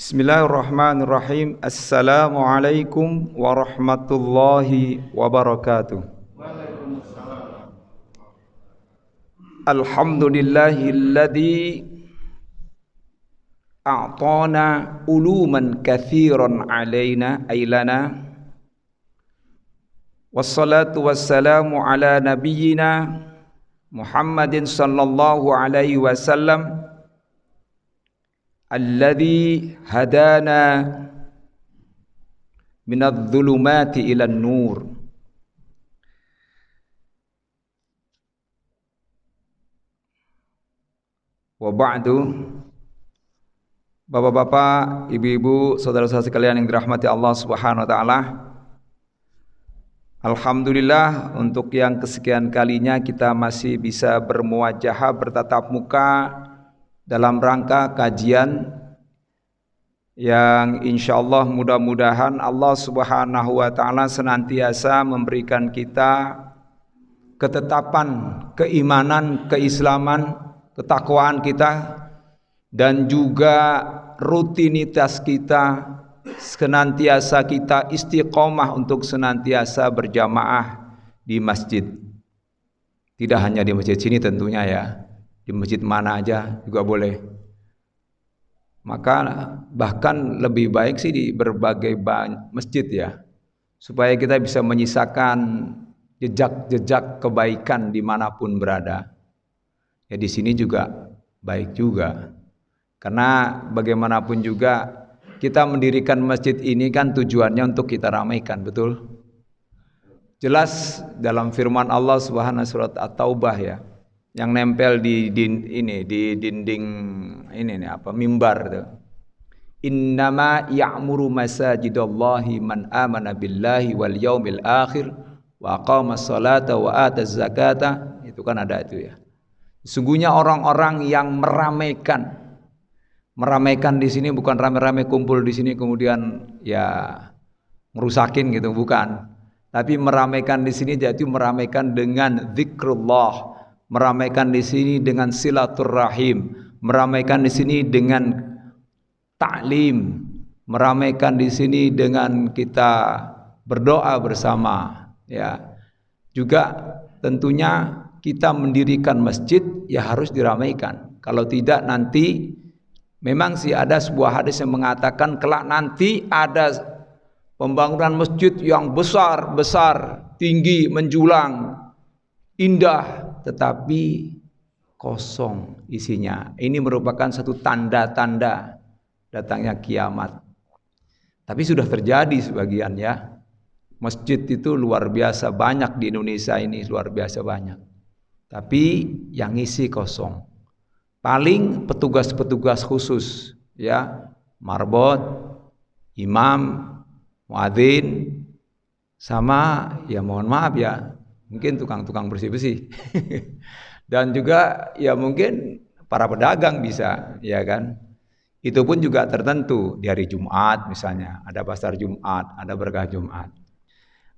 Bismillahirrahmanirrahim. Assalamualaikum warahmatullahi wabarakatuh. Alhamdulillahilladzi a'tana uluman katsiran alaina ailana. Wassalatu wassalamu ala nabiyyina Muhammadin sallallahu alaihi wasallam alladzi hadana minadh-dhulumati ilan nur. Wa ba'du. Bapak-bapak, ibu-ibu, saudara-saudara sekalian yang dirahmati Allah Subhanahu wa taala. Alhamdulillah, untuk yang kesekian kalinya kita masih bisa bermuajahah, bertatap muka dalam rangka kajian yang insyaallah mudah-mudahan Allah Subhanahu wa taala senantiasa memberikan kita ketetapan keimanan, keislaman, ketakwaan kita, dan juga rutinitas kita senantiasa kita istiqomah untuk senantiasa berjamaah di masjid. Tidak hanya di masjid sini tentunya ya, di masjid mana aja juga boleh. Maka bahkan lebih baik sih di berbagai masjid ya, supaya kita bisa menyisakan jejak-jejak kebaikan dimanapun berada. Ya di sini juga baik juga, karena bagaimanapun juga kita mendirikan masjid ini kan tujuannya untuk kita ramaikan, betul? Jelas dalam firman Allah Subhanahu surat At-Taubah ya, yang nempel di dinding mimbar tuh. Innama ya'muru masajidallahi man amana billahi wal yaumil akhir wa aqamas salata wa ataz zakata. Itu kan ada itu ya. Sesungguhnya orang-orang yang meramaikan di sini bukan rame-rame kumpul di sini kemudian ya ngerusakin gitu, bukan. Tapi meramaikan di sini jadi meramaikan dengan zikrullah, meramaikan di sini dengan silaturrahim, meramaikan di sini dengan ta'lim, meramaikan di sini dengan kita berdoa bersama ya. Juga tentunya kita mendirikan masjid ya harus diramaikan. Kalau tidak nanti memang sih ada sebuah hadis yang mengatakan kelak nanti ada pembangunan masjid yang besar, tinggi, menjulang, indah, tetapi kosong isinya. Ini merupakan satu tanda-tanda datangnya kiamat. Tapi sudah terjadi sebagian ya. Masjid itu luar biasa banyak di Indonesia ini, luar biasa banyak. Tapi yang isi kosong. Paling petugas-petugas khusus ya, marbot, imam, muadzin, sama ya mohon maaf ya, mungkin tukang-tukang bersih-bersih. Dan juga ya mungkin para pedagang bisa, ya kan? Itu pun juga tertentu di hari Jumat misalnya, ada pasar Jumat, ada berkah Jumat.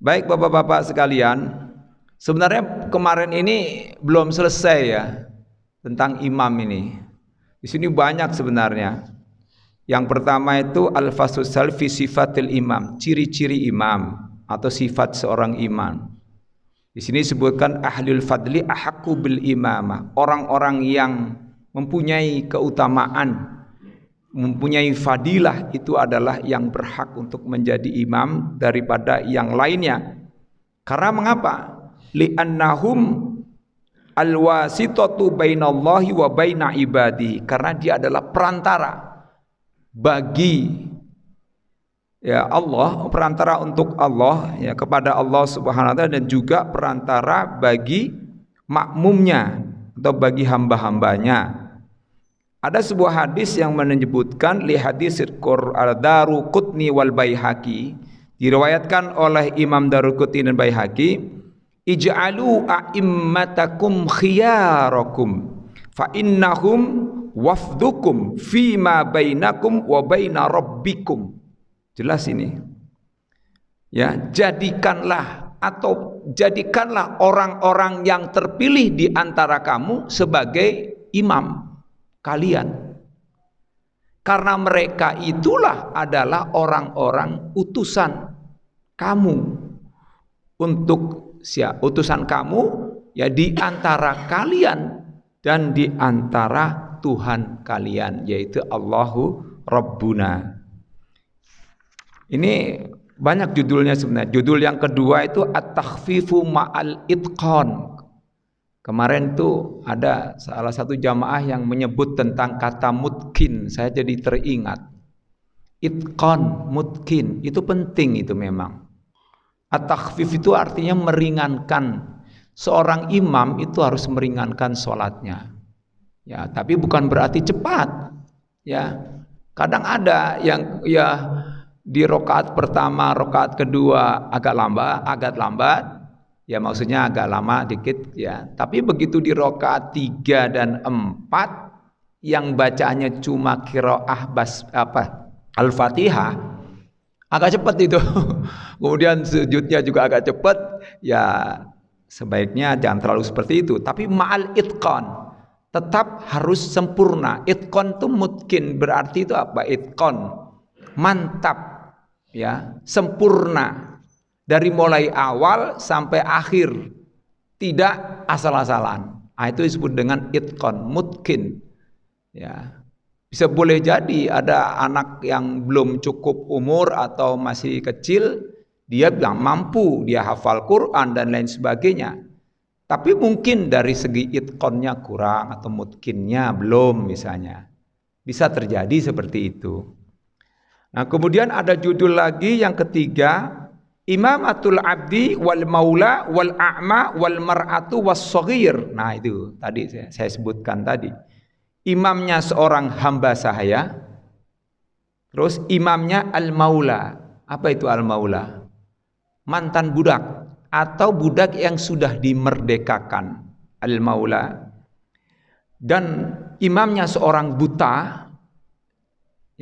Baik Bapak-bapak sekalian, sebenarnya kemarin ini belum selesai ya tentang imam ini. Di sini banyak sebenarnya. Yang pertama itu al-fasl fi sifatil imam, ciri-ciri imam atau sifat seorang imam. Di sini disebutkan ahlul fadli ahaqqu bil imamah, orang-orang yang mempunyai keutamaan, mempunyai fadilah itu adalah yang berhak untuk menjadi imam daripada yang lainnya. Karena mengapa? Li'annahum al-wasitatu bainallahi wa baina ibadi, karena dia adalah perantara bagi ya Allah, perantara untuk Allah ya, kepada Allah Subhanahu wa taala, dan juga perantara bagi makmumnya atau bagi hamba-hambanya. Ada sebuah hadis yang menyebutkan li hadis Daruqutni wal Baihaqi, diriwayatkan oleh Imam Daruqutni dan Baihaqi, ij'alu a'immatakum khiyarakum fa innahum wafdukum fima bainakum wa baina rabbikum. Jelas ini ya, jadikanlah orang-orang yang terpilih di antara kamu sebagai imam kalian. Karena mereka itulah adalah orang-orang utusan kamu. Untuk utusan kamu ya di antara kalian dan di antara Tuhan kalian, yaitu Allahu Rabbuna. Ini banyak judulnya sebenarnya. Judul yang kedua itu At-Takhfifu Ma'al Itqan. Kemarin tuh ada salah satu jamaah yang menyebut tentang kata mutkin. Saya jadi teringat. Itqan, mutkin, itu penting itu memang. At-takhfif itu artinya meringankan. Seorang imam itu harus meringankan sholatnya. Ya, tapi bukan berarti cepat. Ya, kadang ada yang ya di rakaat pertama, rakaat kedua agak lambat. Ya maksudnya agak lama dikit ya. Tapi begitu di rakaat 3 dan 4 yang bacaannya cuma qiraah Al-Fatihah agak cepat itu. Kemudian sujudnya juga agak cepat. Ya sebaiknya jangan terlalu seperti itu. Tapi ma'al itqan, tetap harus sempurna. Itqan itu mungkin berarti itu apa? Itqan mantap ya, sempurna. Dari mulai awal sampai akhir, tidak asal-asalan. Nah, itu disebut dengan itqan, mutkin. Ya, bisa boleh jadi ada anak yang belum cukup umur atau masih kecil, dia bilang mampu, dia hafal Quran dan lain sebagainya. Tapi mungkin dari segi itqannya kurang atau mutkinnya belum misalnya. Bisa terjadi seperti itu. Nah, kemudian ada judul lagi yang ketiga, Imamatul abdi wal maula wal a'ma wal mar'atu was saghir. Nah itu tadi saya sebutkan tadi. Imamnya seorang hamba sahaya. Terus imamnya al maula. Apa itu al maula? Mantan budak atau budak yang sudah dimerdekakan. Al maula. Dan imamnya seorang buta.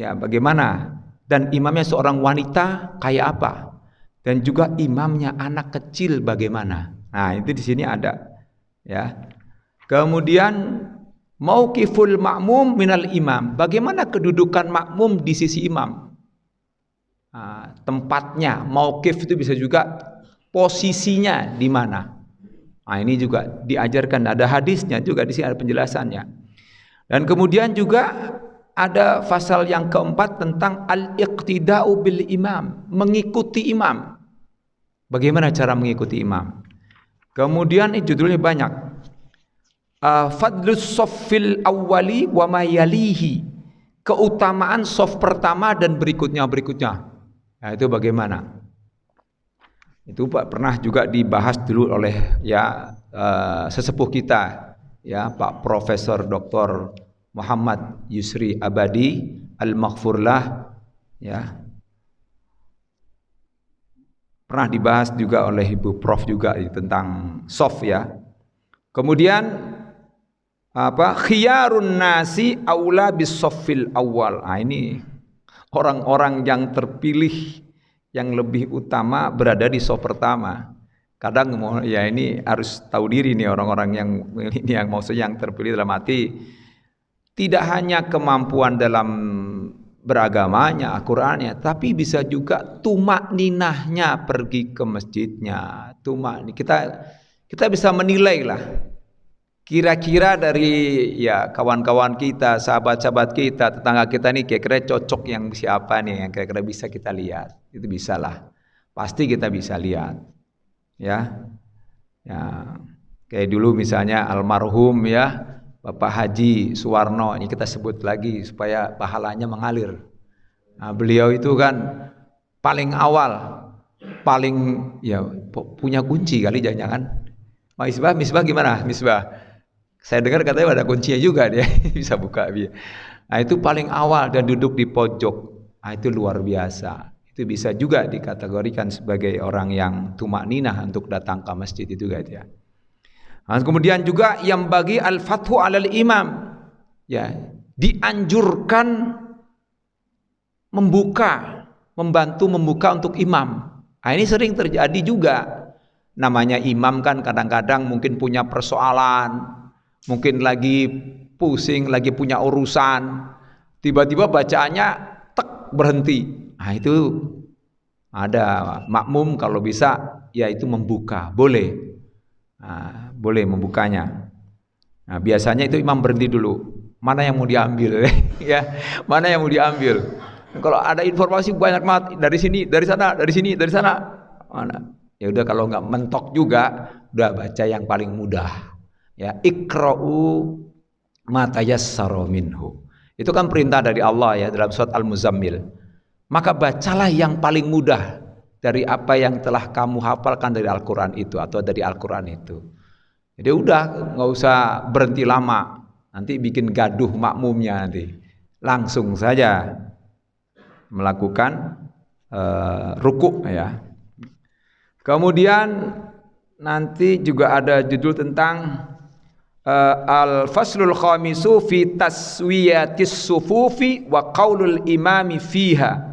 Ya bagaimana? Dan imamnya seorang wanita kayak apa? Dan juga imamnya anak kecil bagaimana? Nah, itu di sini ada ya. Kemudian mauqiful ma'mum minal imam. Bagaimana kedudukan makmum di sisi imam? Nah, tempatnya, mauqif itu bisa juga posisinya di mana. Nah, ini juga diajarkan, ada hadisnya juga di sini ada penjelasannya. Dan kemudian juga ada pasal yang keempat tentang al-iqtida'u bil imam, mengikuti imam. Bagaimana cara mengikuti imam? Kemudian judulnya banyak. Fadlus soffil awwali wa ma yalihi. Keutamaan soft pertama dan berikutnya. Nah, itu bagaimana? Itu pernah juga dibahas dulu oleh ya sesepuh kita ya Pak Profesor Dr. Muhammad Yusri Abadi Al-Maghfurlah ya. Pernah dibahas juga oleh Ibu Prof juga tentang soft ya. Kemudian khiyarun nasi aula bis soffil awal. Nah, ini orang-orang yang terpilih yang lebih utama berada di soft pertama. Kadang ya ini harus tahu diri nih orang-orang yang ini yang maksudnya yang terpilih dalam arti tidak hanya kemampuan dalam beragamanya, Al-Qur'annya, tapi bisa juga tumak ninahnya pergi ke masjidnya. Kita bisa menilai lah. Kira-kira dari ya kawan-kawan kita, sahabat-sahabat kita, tetangga kita nih kira-kira cocok yang siapa nih yang kira-kira bisa kita lihat. Itu bisalah. Pasti kita bisa lihat. Ya. Ya. Kayak dulu misalnya almarhum ya Bapak Haji Suwarno, ini kita sebut lagi supaya pahalanya mengalir. Nah, beliau itu kan paling awal, paling ya punya kunci kali jangan-jangan. Misbah gimana? Misbah. Saya dengar katanya ada kuncinya juga dia bisa buka dia. Nah, itu paling awal dan duduk di pojok. Nah, itu luar biasa. Itu bisa juga dikategorikan sebagai orang yang tumak ninah untuk datang ke masjid itu guys ya. Nah, kemudian juga yang bagi al-fathu alal imam ya, dianjurkan membantu membuka untuk imam. Nah, ini sering terjadi juga. Namanya imam kan kadang-kadang mungkin punya persoalan, mungkin lagi pusing, lagi punya urusan. tiba-tiba bacaannya tek berhenti. Nah, itu ada makmum kalau bisa ya itu membuka, boleh. Nah, boleh membukanya. Nah, biasanya itu imam berhenti dulu. Mana yang mau diambil ya? Mana yang mau diambil? Kalau ada informasi banyak banget dari sini, dari sana, dari sini, dari sana. Mana? Ya udah kalau nggak mentok juga, udah baca yang paling mudah. Ya, iqra'u ma tayassara minhu. Itu kan perintah dari Allah ya dalam surat Al-Muzammil. Maka bacalah yang paling mudah dari apa yang telah kamu hafalkan dari Al-Quran itu atau dari Al-Quran itu. Jadi udah nggak usah berhenti lama, nanti bikin gaduh makmumnya nanti. Langsung saja melakukan ruku ya. Kemudian nanti juga ada judul tentang al-faslul khamisu fi taswiyatis sufufi wa qaulul imami fiha,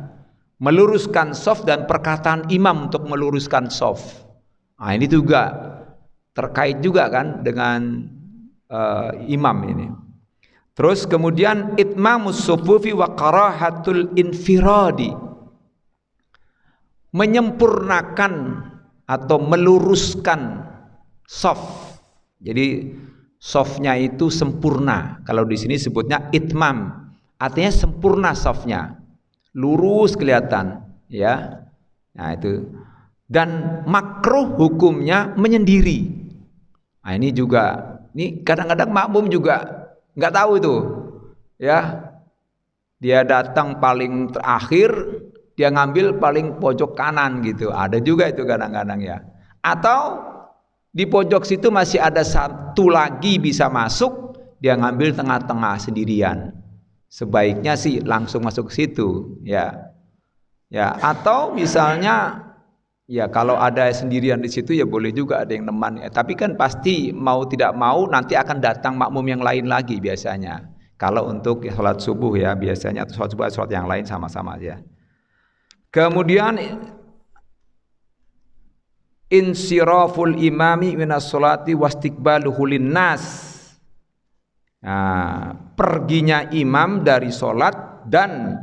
meluruskan shaf dan perkataan imam untuk meluruskan shaf. Nah, ini juga terkait juga kan dengan imam ini. Terus kemudian itmamus sufufi wa karahatul infiradi, menyempurnakan atau meluruskan shaf. Jadi shafnya itu sempurna. Kalau di sini sebutnya itmam, artinya sempurna shafnya, lurus kelihatan, ya. Nah itu. Dan makruh hukumnya menyendiri. Nah ini juga, ini kadang-kadang makmum juga nggak tahu itu, ya. Dia datang paling terakhir, dia ngambil paling pojok kanan gitu. Ada juga itu kadang-kadang ya. Atau di pojok situ masih ada satu lagi bisa masuk, dia ngambil tengah-tengah sendirian. Sebaiknya sih langsung masuk ke situ, ya. Ya, atau misalnya ya kalau ada sendirian di situ ya boleh juga ada yang neman. Ya, tapi kan pasti mau tidak mau nanti akan datang makmum yang lain lagi biasanya. Kalau untuk sholat subuh ya biasanya atau sholat subuh sholat yang lain sama-sama aja. Kemudian insiraful imami minas sholati wastiqbaluhu linnas. Nah, perginya imam dari sholat dan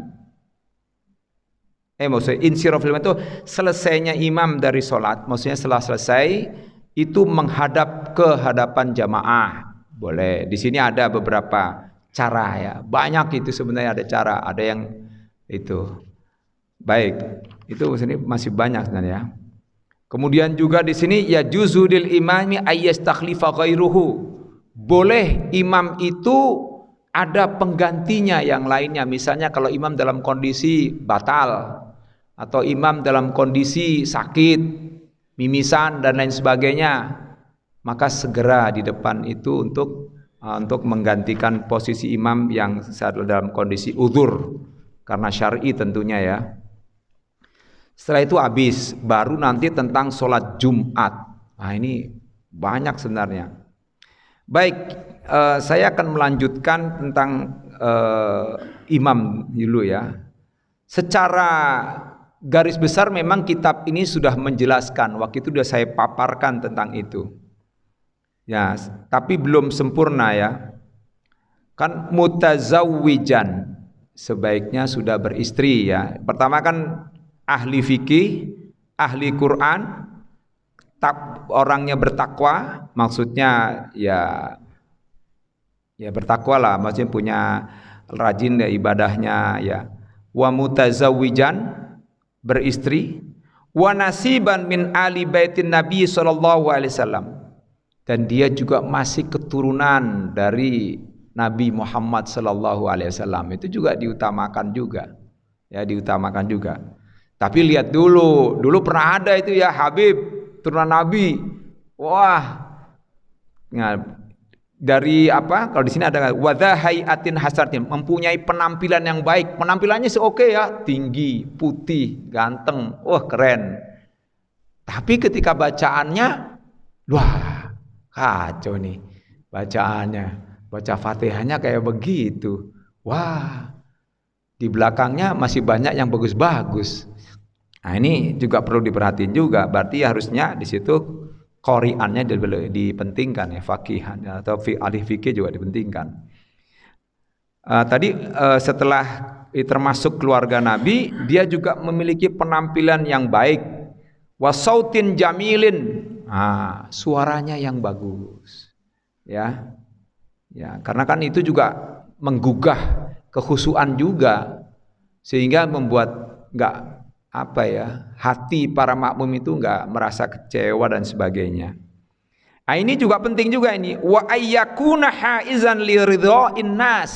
maksudnya insiraful imam itu selesainya imam dari sholat, maksudnya setelah selesai itu menghadap ke hadapan jamaah. Boleh. Di sini ada beberapa cara ya. Banyak itu sebenarnya ada cara, ada yang itu. Baik, itu sini masih banyak sebenarnya. Kemudian juga di sini ya juzudil imami ayyastakhlifa ghairuhu. Boleh imam itu ada penggantinya yang lainnya. Misalnya kalau imam dalam kondisi batal atau imam dalam kondisi sakit, mimisan dan lain sebagainya, maka segera di depan itu untuk menggantikan posisi imam yang dalam kondisi udzur karena syar'i tentunya ya. Setelah itu habis, baru nanti tentang sholat Jumat. Nah ini banyak sebenarnya. Baik, saya akan melanjutkan tentang imam dulu ya. Secara garis besar memang kitab ini sudah menjelaskan. Waktu itu sudah saya paparkan tentang itu. Ya, tapi belum sempurna ya. Kan mutazawwijan, sebaiknya sudah beristri ya. Pertama kan ahli fikih, ahli Quran, orangnya bertakwa, maksudnya ya bertakwa lah, maksudnya punya rajin ya ibadahnya ya. Wa mutazawwijan, beristri, wa nasiban min ali baitin Nabi sallallahu alaihi wasallam. Dan dia juga masih keturunan dari Nabi Muhammad sallallahu alaihi wasallam. Itu juga diutamakan juga. Ya, diutamakan juga. Tapi lihat dulu pernah ada itu ya Habib turunan Nabi. Wah. Nah, dari apa? Kalau di sini ada wadhahayatin hasanatin, mempunyai penampilan yang baik. Penampilannya oke ya, tinggi, putih, ganteng. Wah, keren. Tapi ketika bacaannya, wah, kacau nih bacaannya. Baca Fatihahnya kayak begitu. Wah. Di belakangnya masih banyak yang bagus-bagus. Nah, ini juga perlu diperhatiin juga. Berarti harusnya di situ qori'annya dipentingkan ya, faqihan atau ahli fikih juga dipentingkan. Setelah termasuk keluarga Nabi, dia juga memiliki penampilan yang baik. Wasautin jamilin, suaranya yang bagus, ya, karena kan itu juga menggugah kekhusyuan juga, sehingga membuat hati para makmum itu nggak merasa kecewa dan sebagainya. Ini juga penting juga ini. Wa ayyakuna haizan li ridha'in nas.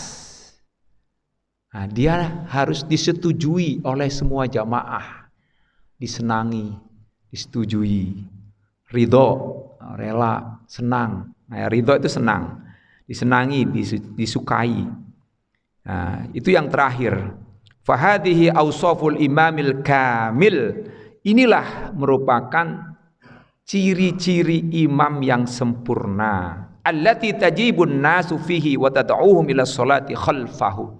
Dia harus disetujui oleh semua jamaah, disenangi, disetujui. Ridho, rela, senang. Ridho itu senang, disenangi, disukai. Itu yang terakhir. Fahadihi awsaful imamil kamil. Inilah merupakan ciri-ciri imam yang sempurna. Allati tajibun nasu fihi wa tad'uhum ila sholati khalfahu.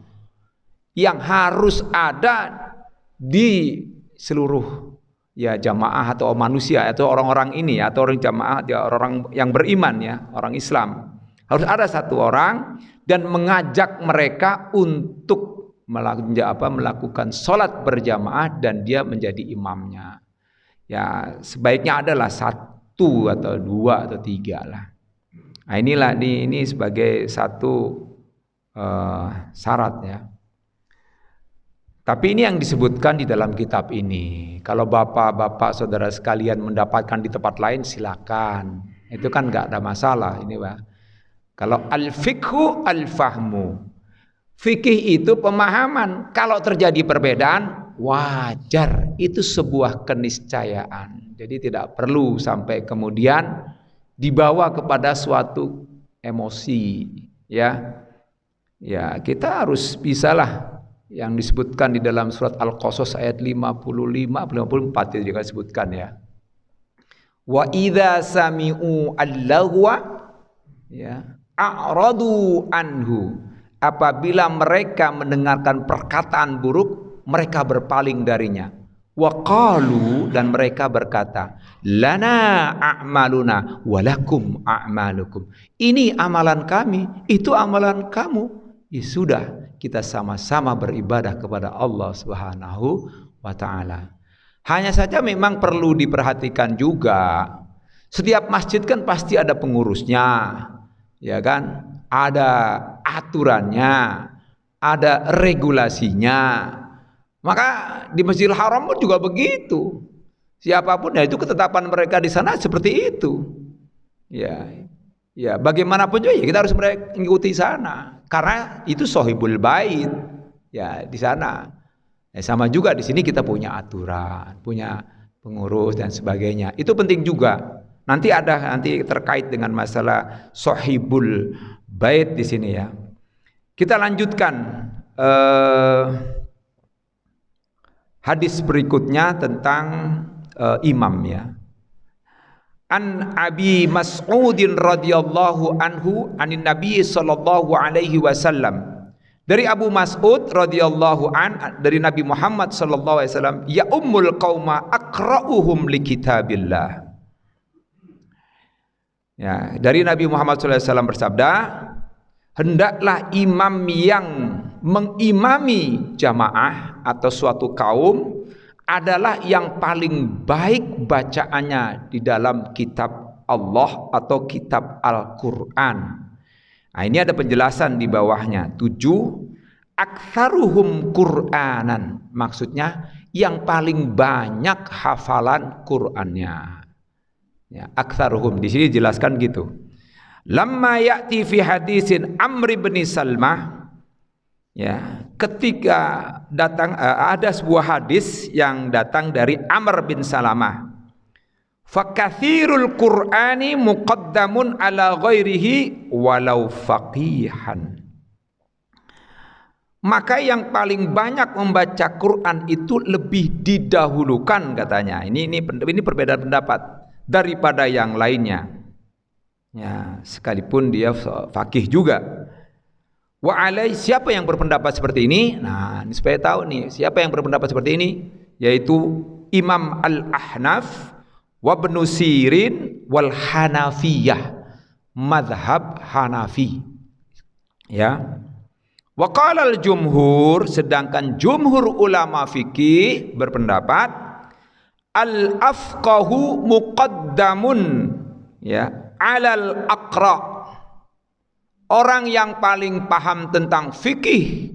Yang harus ada di seluruh jamaah atau manusia atau orang-orang ini atau orang jamaah, orang yang beriman, orang Islam. Harus ada satu orang dan mengajak mereka untuk melakukan sholat berjamaah dan dia menjadi imamnya. Sebaiknya adalah 1 atau 2 atau 3 lah. Inilah ini sebagai satu syarat, ya. Tapi ini yang disebutkan di dalam kitab ini. Kalau bapak-bapak saudara sekalian mendapatkan di tempat lain, silakan. Itu kan nggak ada masalah ini, Pak. Kalau al-fiqhu al-fahmu. Fikih itu pemahaman. Kalau terjadi perbedaan, wajar. Itu sebuah keniscayaan. Jadi tidak perlu sampai kemudian dibawa kepada suatu emosi, ya. Kita harus bisalah yang disebutkan di dalam surat Al-Qasas ayat 55-54 itu juga disebutkan, ya. Wa idza sami'u al-lagwa a'radu anhu. Apabila mereka mendengarkan perkataan buruk, mereka berpaling darinya. Wa qalu, dan mereka berkata, lana a'maluna walakum a'malukum. Ini amalan kami, itu amalan kamu. Sudah, kita sama-sama beribadah kepada Allah Subhanahu wa ta'ala. Hanya saja memang perlu diperhatikan juga, setiap masjid kan pasti ada pengurusnya, ya kan? Ada aturannya, ada regulasinya. Maka di Masjidil Haram pun juga begitu. Siapapun, itu ketetapan mereka di sana seperti itu. Ya, bagaimanapun juga kita harus mengikuti sana. Karena itu sohibul bait, ya, di sana. Sama juga di sini kita punya aturan, punya pengurus dan sebagainya. Itu penting juga. Nanti terkait dengan masalah sohibul bait di sini, ya. Kita lanjutkan hadis berikutnya tentang imam, ya. An Abi Mas'udin radhiyallahu anhu anin Nabi sallallahu alaihi wasallam. Dari Abu Mas'ud radhiyallahu dari Nabi Muhammad sallallahu alaihi wasallam, ya ummul qauma aqra'uhum li kitabillah. Ya, dari Nabi Muhammad sallallahu alaihi wasallam bersabda, hendaklah imam yang mengimami jamaah atau suatu kaum adalah yang paling baik bacaannya di dalam kitab Allah atau kitab Al-Quran. Ini ada penjelasan di bawahnya. 7, aktsaruhum Qur'anan. Maksudnya yang paling banyak hafalan Qur'annya. Ya, aktsaruhum di sini jelaskan gitu. Lamma ya'ti fi hadisin Amr bin Salmah. Ya, ketika datang ada sebuah hadis yang datang dari Amr bin Salamah. Fakathirul Qur'ani muqaddamun ala ghairihi walau faqihan. Maka yang paling banyak membaca Quran itu lebih didahulukan, katanya. Ini perbedaan pendapat daripada yang lainnya. Ya, sekalipun dia faqih juga. Siapa yang berpendapat seperti ini? Nah, ini supaya tahu nih, siapa yang berpendapat seperti ini? Yaitu Imam Al-Ahnaf wa Ibnu Sirin wal Hanafiyah, mazhab Hanafi. Ya. Wa qala al-jumhur, sedangkan jumhur ulama fikih berpendapat al-afqahu muqaddamun ya alal aqra. Orang yang paling paham tentang fikih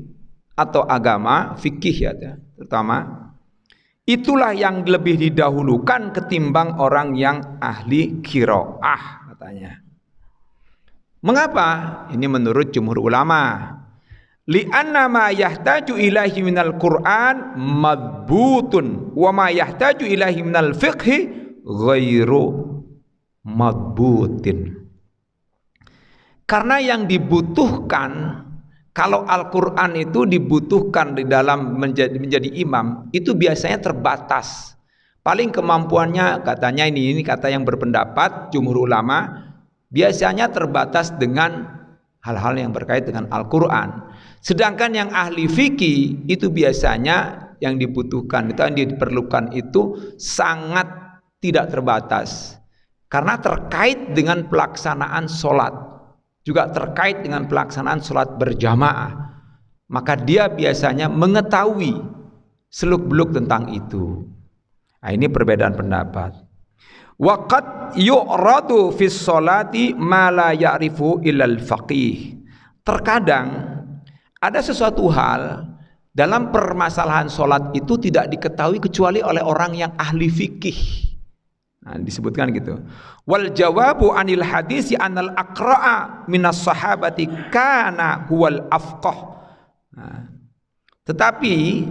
atau agama, fikih ya terutama, itulah yang lebih didahulukan ketimbang orang yang ahli qiraah katanya. Mengapa? Ini menurut jumhur ulama. Li'anna ma yahtaju ilaihi minal Qur'an madbutun wa ma yahtaju ilaihi minal fiqhi ghairu madbutin. Karena yang dibutuhkan, kalau Al-Quran itu dibutuhkan di dalam menjadi imam, itu biasanya terbatas. Paling kemampuannya, katanya ini kata yang berpendapat jumhur ulama, biasanya terbatas dengan hal-hal yang berkait dengan Al-Quran. Sedangkan yang ahli fikih itu biasanya yang dibutuhkan, itu yang diperlukan itu sangat tidak terbatas. Karena terkait dengan pelaksanaan sholat, juga terkait dengan pelaksanaan sholat berjamaah, maka dia biasanya mengetahui seluk-beluk tentang itu. Nah, ini perbedaan pendapat. Waqad yu'radu fis sholati ma la ya'rifu illal faqih. Terkadang ada sesuatu hal dalam permasalahan sholat itu tidak diketahui kecuali oleh orang yang ahli fikih. Nah, disebutkan gitu. Wal jawabu anil hadisi anal aqra'a minas sahabati kana huwal afqah. Nah, tetapi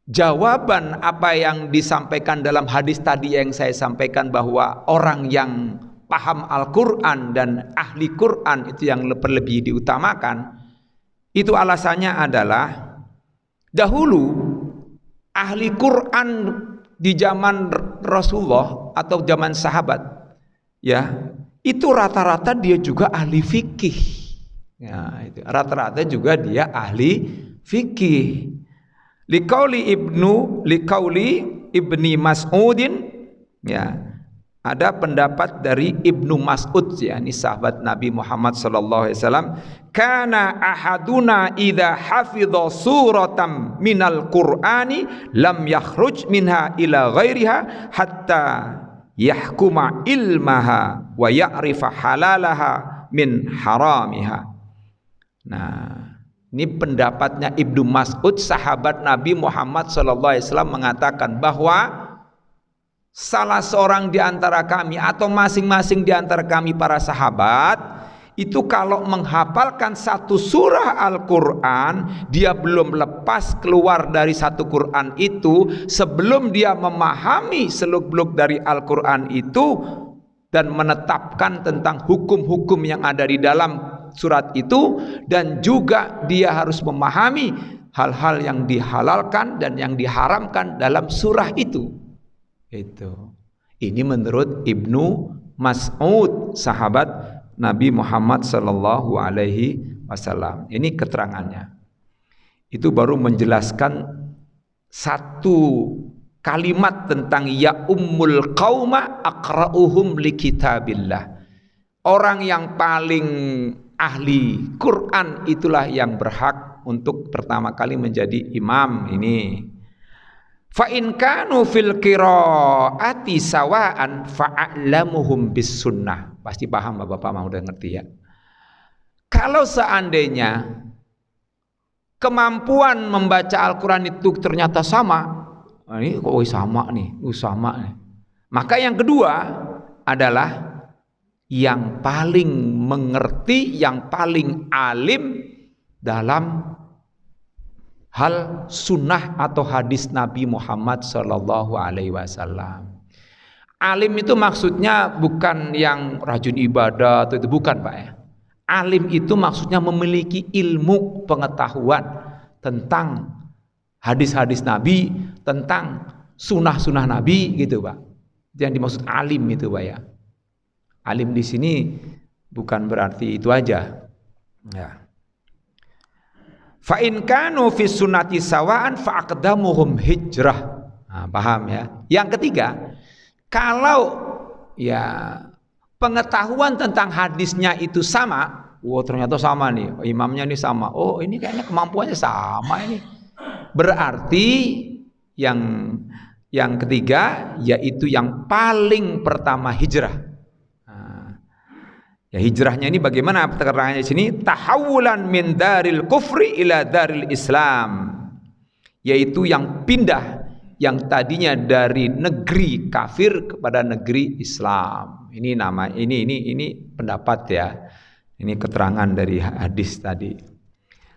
jawaban apa yang disampaikan dalam hadis tadi yang saya sampaikan, bahwa orang yang paham Al-Quran dan ahli Quran itu yang lebih diutamakan, itu alasannya adalah dahulu ahli Quran di zaman Rasulullah atau zaman sahabat, ya, itu rata-rata dia juga ahli fikih. Ya, itu rata-rata juga dia ahli fikih. Liqauli Ibni Mas'udin, ya, ada pendapat dari Ibnu Mas'ud, ya, ini sahabat Nabi Muhammad sallallahu alaihi wasallam, kana ahaduna idza hafidha suratan minal qur'ani lam yakhruj minha ila ghairiha hatta yahkuma ilmaha wa ya'rifa halalaha min haramiha. Nah, ini pendapatnya Ibnu Mas'ud, sahabat Nabi Muhammad sallallahu alaihi wasallam, mengatakan bahwa salah seorang di antara kami atau masing-masing di antara kami para sahabat itu kalau menghafalkan satu surah Al-Quran, dia belum lepas keluar dari satu Quran itu sebelum dia memahami seluk-beluk dari Al-Quran itu dan menetapkan tentang hukum-hukum yang ada di dalam surat itu, dan juga dia harus memahami hal-hal yang dihalalkan dan yang diharamkan dalam surah itu. Itu. Ini menurut Ibnu Mas'ud, sahabat Nabi Muhammad sallallahu alaihi wasallam. Ini keterangannya. Itu baru menjelaskan satu kalimat tentang ya ummul qauma aqra'uhum li kitabillah. Orang yang paling ahli Quran itulah yang berhak untuk pertama kali menjadi imam ini. Fa in kanu fil qiraati sawaan fa'lamuhum bis sunnah. Pasti paham Bapak mau udah ngerti ya. Kalau seandainya kemampuan membaca Al-Qur'an itu ternyata sama, ini kok sama nih, sama nih. Maka yang kedua adalah yang paling mengerti, yang paling alim dalam hal sunnah atau hadis Nabi Muhammad sallallahu alaihi wasallam. Alim itu maksudnya bukan yang rajin ibadah atau itu, bukan Pak ya. Alim itu maksudnya memiliki ilmu pengetahuan tentang hadis-hadis Nabi, tentang sunnah-sunnah Nabi gitu Pak. Yang dimaksud alim itu Pak ya. Alim di sini bukan berarti itu aja. Ya. Fa in kanu fi sunnati sawaan fa aqdamuhum hijrah. Nah, paham ya? Yang ketiga, kalau ya pengetahuan tentang hadisnya itu sama, Wah, ternyata sama nih, imamnya ini sama. Oh, ini kayaknya kemampuannya sama ini. Berarti yang ketiga yaitu yang paling pertama hijrah. Nah, ya hijrahnya ini bagaimana keterangannya di sini? Tahawulan min daril kufri ila daril Islam. Yaitu yang pindah yang tadinya dari negeri kafir kepada negeri Islam. Ini pendapat ya. Ini keterangan dari hadis tadi.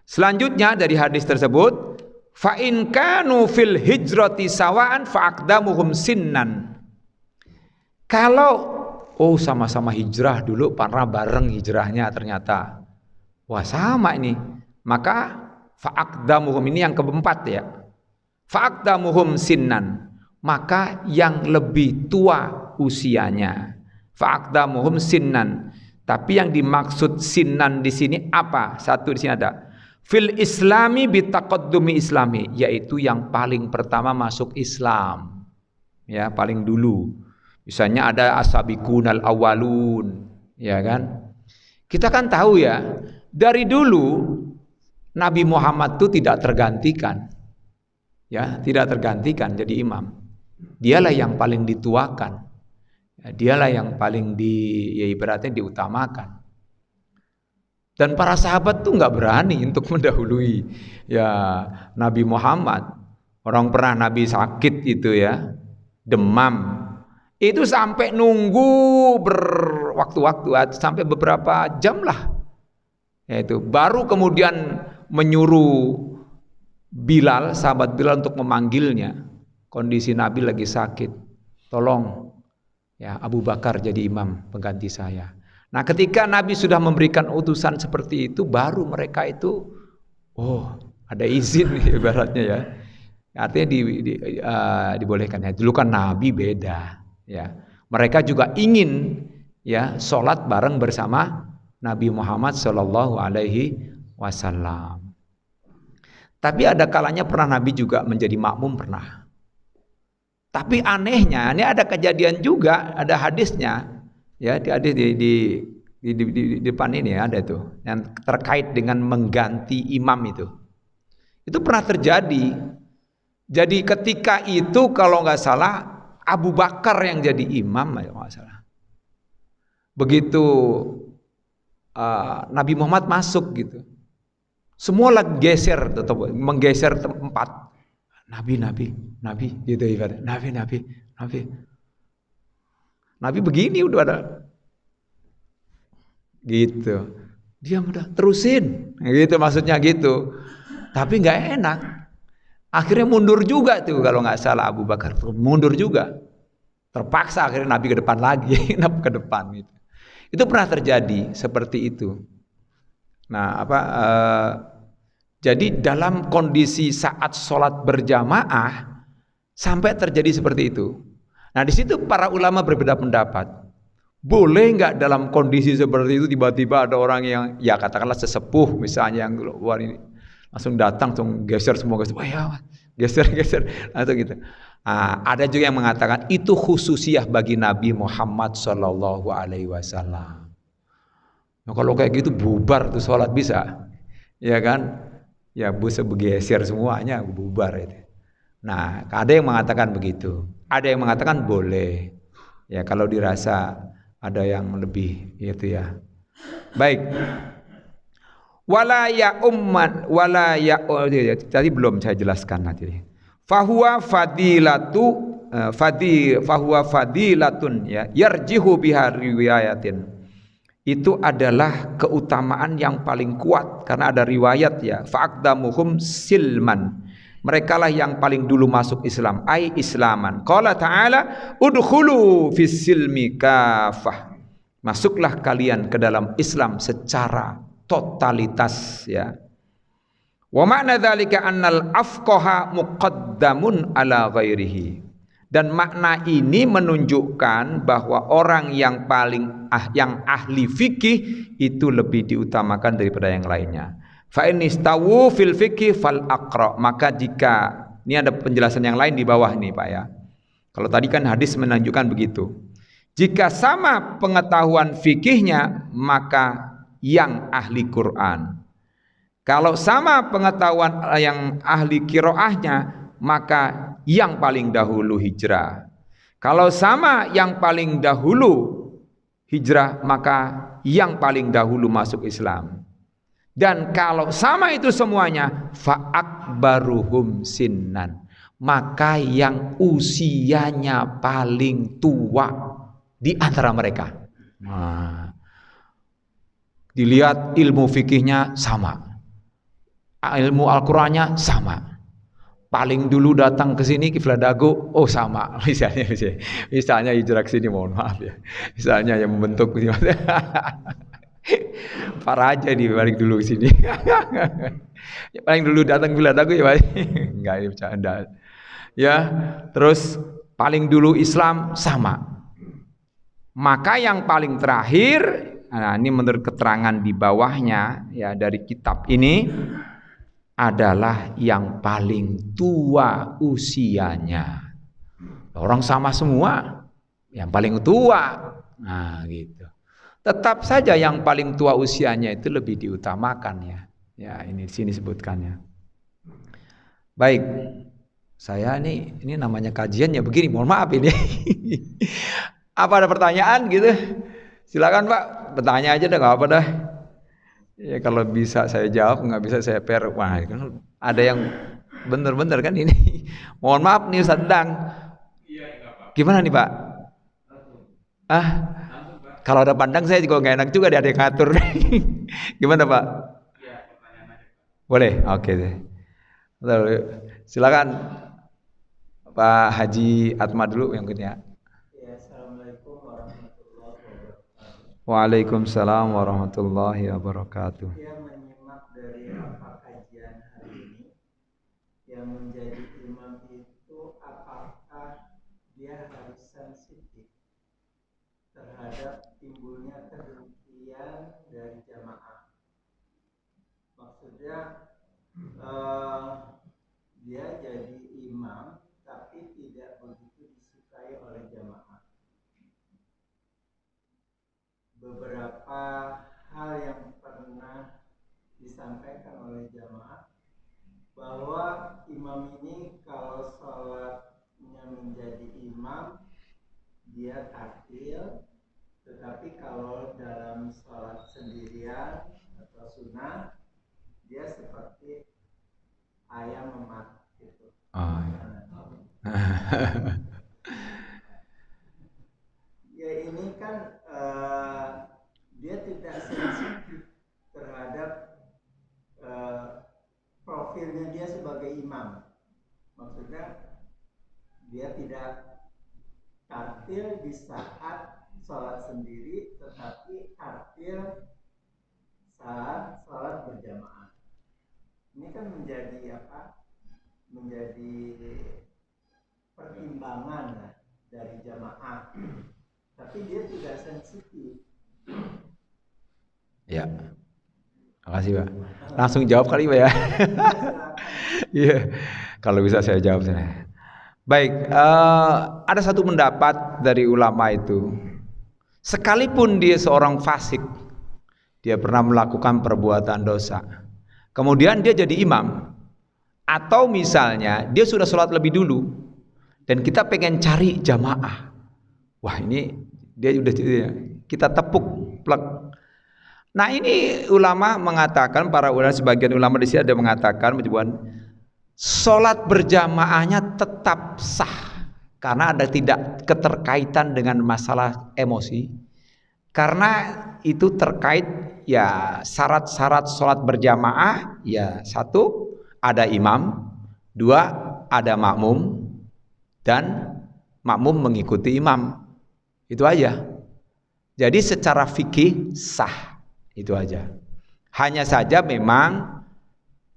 Selanjutnya dari hadis tersebut, fa in kanu fil hijrati sawaan fa aqdamuhum sinnan. Kalau sama-sama hijrah dulu, pernah bareng hijrahnya ternyata. Wah, sama ini. Maka fa aqdamuhum ini yang keempat ya. Fa aqdamuhum sinnan. Maka yang lebih tua usianya. Fa aqdamuhum sinnan. Tapi yang dimaksud sinnan di sini apa? Satu di sini ada fil islami bitaqaddumi islami, yaitu yang paling pertama masuk Islam. Ya, paling dulu. Misalnya ada asabiqunal awwalun, ya kan? Kita kan tahu ya, dari dulu Nabi Muhammad itu tidak tergantikan. Ya, tidak tergantikan jadi imam. Dialah yang paling dituakan. Dialah yang paling ibaratnya diutamakan. Dan para sahabat tuh nggak berani untuk mendahului ya Nabi Muhammad. Orang pernah Nabi sakit itu ya, demam. Itu sampai nunggu berwaktu-waktu, sampai beberapa jam lah. Yaitu baru kemudian menyuruh Bilal, sahabat Bilal untuk memanggilnya. Kondisi Nabi lagi sakit. Tolong ya Abu Bakar jadi imam pengganti saya. Nah, ketika Nabi sudah memberikan utusan seperti itu, baru mereka itu ada izin ibaratnya ya. Artinya dibolehkan ya. Dulu kan Nabi beda ya. Mereka juga ingin ya sholat bareng bersama Nabi Muhammad Shallallahu Alaihi Wasallam. Tapi ada kalanya pernah Nabi juga menjadi makmum pernah. Tapi anehnya, ini ada kejadian juga, ada hadisnya, ya di depan ini ada tuh, yang terkait dengan mengganti imam itu. Itu pernah terjadi. Jadi ketika itu kalau nggak salah Abu Bakar yang jadi imam, kalau nggak salah. Begitu Nabi Muhammad masuk gitu, semua lagi geser, menggeser tempat. Nabi gitu ibarat. Nabi begini udah ada gitu. Dia udah terusin gitu, maksudnya gitu. Tapi nggak enak. Akhirnya mundur juga tuh kalau nggak salah Abu Bakar mundur juga. Terpaksa akhirnya Nabi ke depan lagi, ke depan gitu. Itu pernah terjadi seperti itu. Nah, jadi dalam kondisi saat sholat berjamaah sampai terjadi seperti itu. Nah, di situ para ulama berbeda pendapat. Boleh nggak dalam kondisi seperti itu tiba-tiba ada orang yang ya katakanlah sesepuh misalnya yang luar ini langsung datang, langsung geser semua, geser atau gitu. Nah, ada juga yang mengatakan itu khususiyah bagi Nabi Muhammad Shallallahu Alaihi Wasallam. Nah, kalau kayak gitu bubar tuh sholat bisa, ya kan? Ya bisa bergeser semuanya, bubar itu. Nah, ada yang mengatakan begitu, ada yang mengatakan boleh. Ya kalau dirasa ada yang lebih itu ya. Baik. Wala ya umman wala ya tadi belum saya jelaskan nanti. Fahuwa fadilatun ya yarjihu biha riwayatin. Itu adalah keutamaan yang paling kuat karena ada riwayat ya fa'aqdamuhum silman, mereka lah yang paling dulu masuk Islam, ai islaman. Qala ta'ala udkhulu fis silmi kafah, masuklah kalian ke dalam Islam secara totalitas ya. Wa ma'na dzalika annal afqaha muqaddamun ala ghairihi. Dan makna ini menunjukkan bahwa orang yang paling yang ahli fikih itu lebih diutamakan daripada yang lainnya. Fa in istawu fil fikih fal aqra, maka jika ini ada penjelasan yang lain di bawah nih Pak ya. Kalau tadi kan hadis menunjukkan begitu. Jika sama pengetahuan fikihnya maka yang ahli Quran. Kalau sama pengetahuan yang ahli qiraahnya, maka yang paling dahulu hijrah. Kalau sama yang paling dahulu hijrah, maka yang paling dahulu masuk Islam. Dan kalau sama itu semuanya, fa'akbaruhum sinnan, maka yang usianya paling tua di antara mereka. Nah, dilihat ilmu fikihnya sama, ilmu Al-Qur'annya sama. Paling dulu datang ke sini Kiflan Dago, oh sama. Misalnya hijrah ke sini, mohon maaf ya. Misalnya yang membentuk Pak Raja nih paling dulu ke sini. Paling dulu datang Kiflan Dago ya, enggak, ini bercanda. Ya, terus paling dulu Islam sama. Maka yang paling terakhir, nah ini menurut keterangan di bawahnya ya dari kitab ini, adalah yang paling tua usianya. Orang sama semua, yang paling tua. Nah, gitu. Tetap saja yang paling tua usianya itu lebih diutamakan ya. Ya, ini di sini sebutkannya. Baik. Saya ini namanya kajian ya begini, mohon maaf ini. Apa ada pertanyaan gitu? Silakan Pak, bertanya aja dah, enggak apa dah. Ya kalau bisa saya jawab, nggak bisa saya per. Wah, kan ada yang bener-bener kan ini. Mohon maaf nih Ustaz Dang. Gimana nih Pak? Kalau ada pandang saya juga nggak enak juga, ada yang ngatur. Gimana Pak? Boleh? Oke deh. Silakan Pak Haji Atma dulu yang kedua. Waalaikumsalam warahmatullahi wabarakatuh. Dia menyimak dari apa kajian hari ini, yang menjadi imam itu apakah dia harus sensitif terhadap timbulnya kedengkian dari jamaah. Maksudnya dia jadi imam tapi tidak begitu disukai oleh jamaah. Beberapa hal yang pernah disampaikan oleh jamaah bahwa imam ini kalau sholatnya menjadi imam dia takbir, tetapi kalau dalam sholat sendirian atau sunnah dia seperti ayam memak gitu. Oh, ya. Ya ini kan dia tidak sensitif terhadap profilnya dia sebagai imam. Maksudnya dia tidak tartil di saat sholat sendiri, tetapi tartil saat sholat berjamaah. Ini kan menjadi apa? Menjadi pertimbangan dari jamaah. Tapi dia tidak sensitif. Ya, makasih Pak. Langsung jawab kali Pak ya. Iya, kalau bisa saya jawab saya. Baik, ada satu pendapat dari ulama itu, sekalipun dia seorang fasik, dia pernah melakukan perbuatan dosa, kemudian dia jadi imam, atau misalnya dia sudah sholat lebih dulu, dan kita pengen cari jamaah, wah ini dia udah kita tepuk plek. Nah ini ulama mengatakan, para ulama, sebagian ulama di sini ada mengatakan bahwa sholat berjamaahnya tetap sah karena ada tidak keterkaitan dengan masalah emosi, karena itu terkait ya syarat-syarat sholat berjamaah ya, satu ada imam, dua ada makmum, dan makmum mengikuti imam, itu aja. Jadi secara fikih sah, itu aja. Hanya saja memang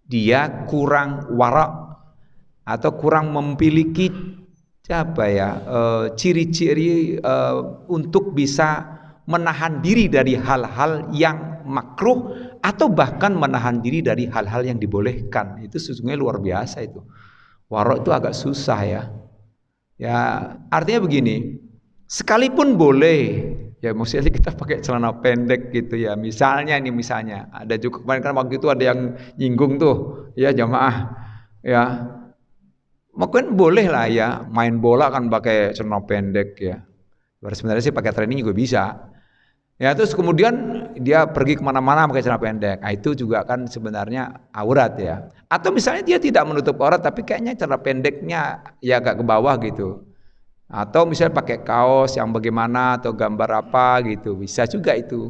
dia kurang warak atau kurang memiliki ciri-ciri untuk bisa menahan diri dari hal-hal yang makruh atau bahkan menahan diri dari hal-hal yang dibolehkan. Itu sesungguhnya luar biasa itu. Warak itu agak susah ya. Ya, artinya begini, sekalipun boleh Ya maksudnya kita pakai celana pendek gitu ya. Misalnya ada juga kemarin kan waktu itu ada yang nyinggung tuh ya jamaah ya. Mungkin boleh lah ya main bola kan pakai celana pendek ya. Sebenarnya sih pakai training juga bisa. Ya terus kemudian dia pergi kemana-mana pakai celana pendek. Nah, itu juga kan sebenarnya aurat ya. Atau misalnya dia tidak menutup aurat tapi kayaknya celana pendeknya ya agak ke bawah gitu. Atau misalnya pakai kaos yang bagaimana atau gambar apa gitu, bisa juga itu.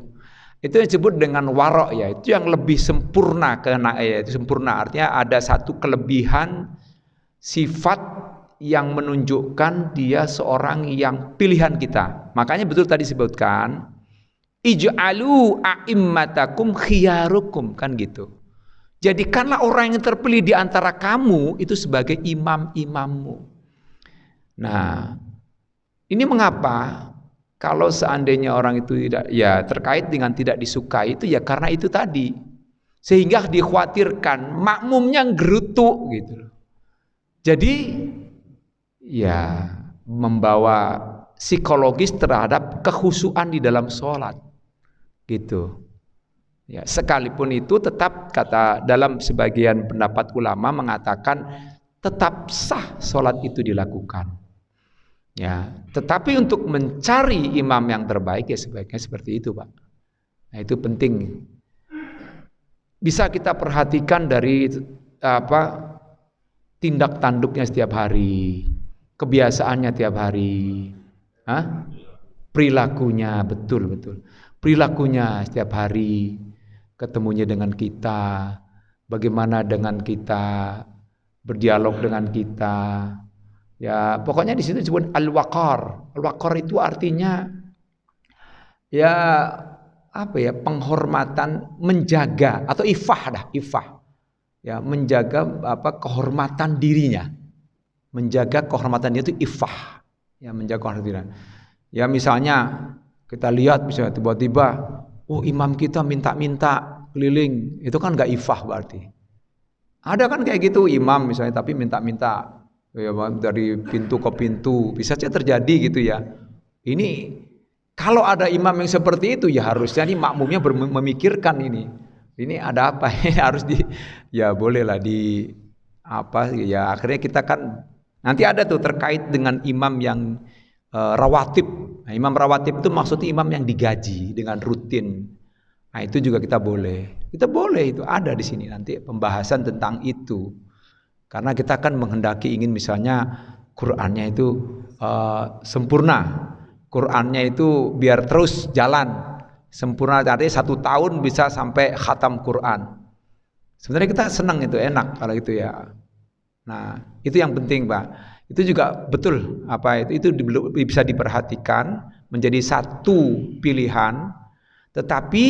Itu yang disebut dengan warok ya, itu yang lebih sempurna karena itu sempurna artinya ada satu kelebihan sifat yang menunjukkan dia seorang yang pilihan kita. Makanya betul tadi disebutkan ij'alu a'immatakum khiyarukum kan gitu. Jadikanlah orang yang terpilih di antara kamu itu sebagai imam-imammu. Nah, ini mengapa kalau seandainya orang itu tidak ya terkait dengan tidak disukai itu ya karena itu tadi. Sehingga dikhawatirkan makmumnya gerutu gitu. Jadi ya membawa psikologis terhadap kekhusyuan di dalam sholat gitu. Ya, sekalipun itu tetap kata dalam sebagian pendapat ulama mengatakan tetap sah sholat itu dilakukan. Ya, tetapi untuk mencari imam yang terbaik ya sebaiknya seperti itu, Pak. Nah, itu penting. Bisa kita perhatikan dari tindak tanduknya setiap hari, kebiasaannya tiap hari, perilakunya betul. Perilakunya setiap hari, ketemunya dengan kita, bagaimana dengan kita, berdialog dengan kita. Ya, pokoknya di situ disebut al-waqar. Al-waqar itu artinya ya penghormatan, menjaga atau ifah. Ya, menjaga kehormatan dirinya. Menjaga kehormatan dia itu ifah. Ya, menjaga kehormatan dirinya. Ya, misalnya kita lihat misalnya tiba-tiba imam kita minta-minta keliling, itu kan enggak ifah berarti. Ada kan kayak gitu imam misalnya tapi minta-minta ya dari pintu ke pintu, bisa saja terjadi gitu ya. Ini kalau ada imam yang seperti itu ya harusnya nih makmumnya memikirkan ini ada apa harus ya bolehlah ya akhirnya kita kan nanti ada tuh terkait dengan imam yang rawatib. Nah, imam rawatib itu maksudnya imam yang digaji dengan rutin. Nah, itu juga kita boleh itu ada di sini nanti pembahasan tentang itu. Karena kita kan menghendaki ingin misalnya Qur'annya itu sempurna. Qur'annya itu biar terus jalan. Sempurna artinya 1 tahun bisa sampai khatam Qur'an. Sebenarnya kita senang itu, enak kalau itu ya. Nah, itu yang penting, Pak. Itu juga betul itu bisa diperhatikan menjadi satu pilihan tetapi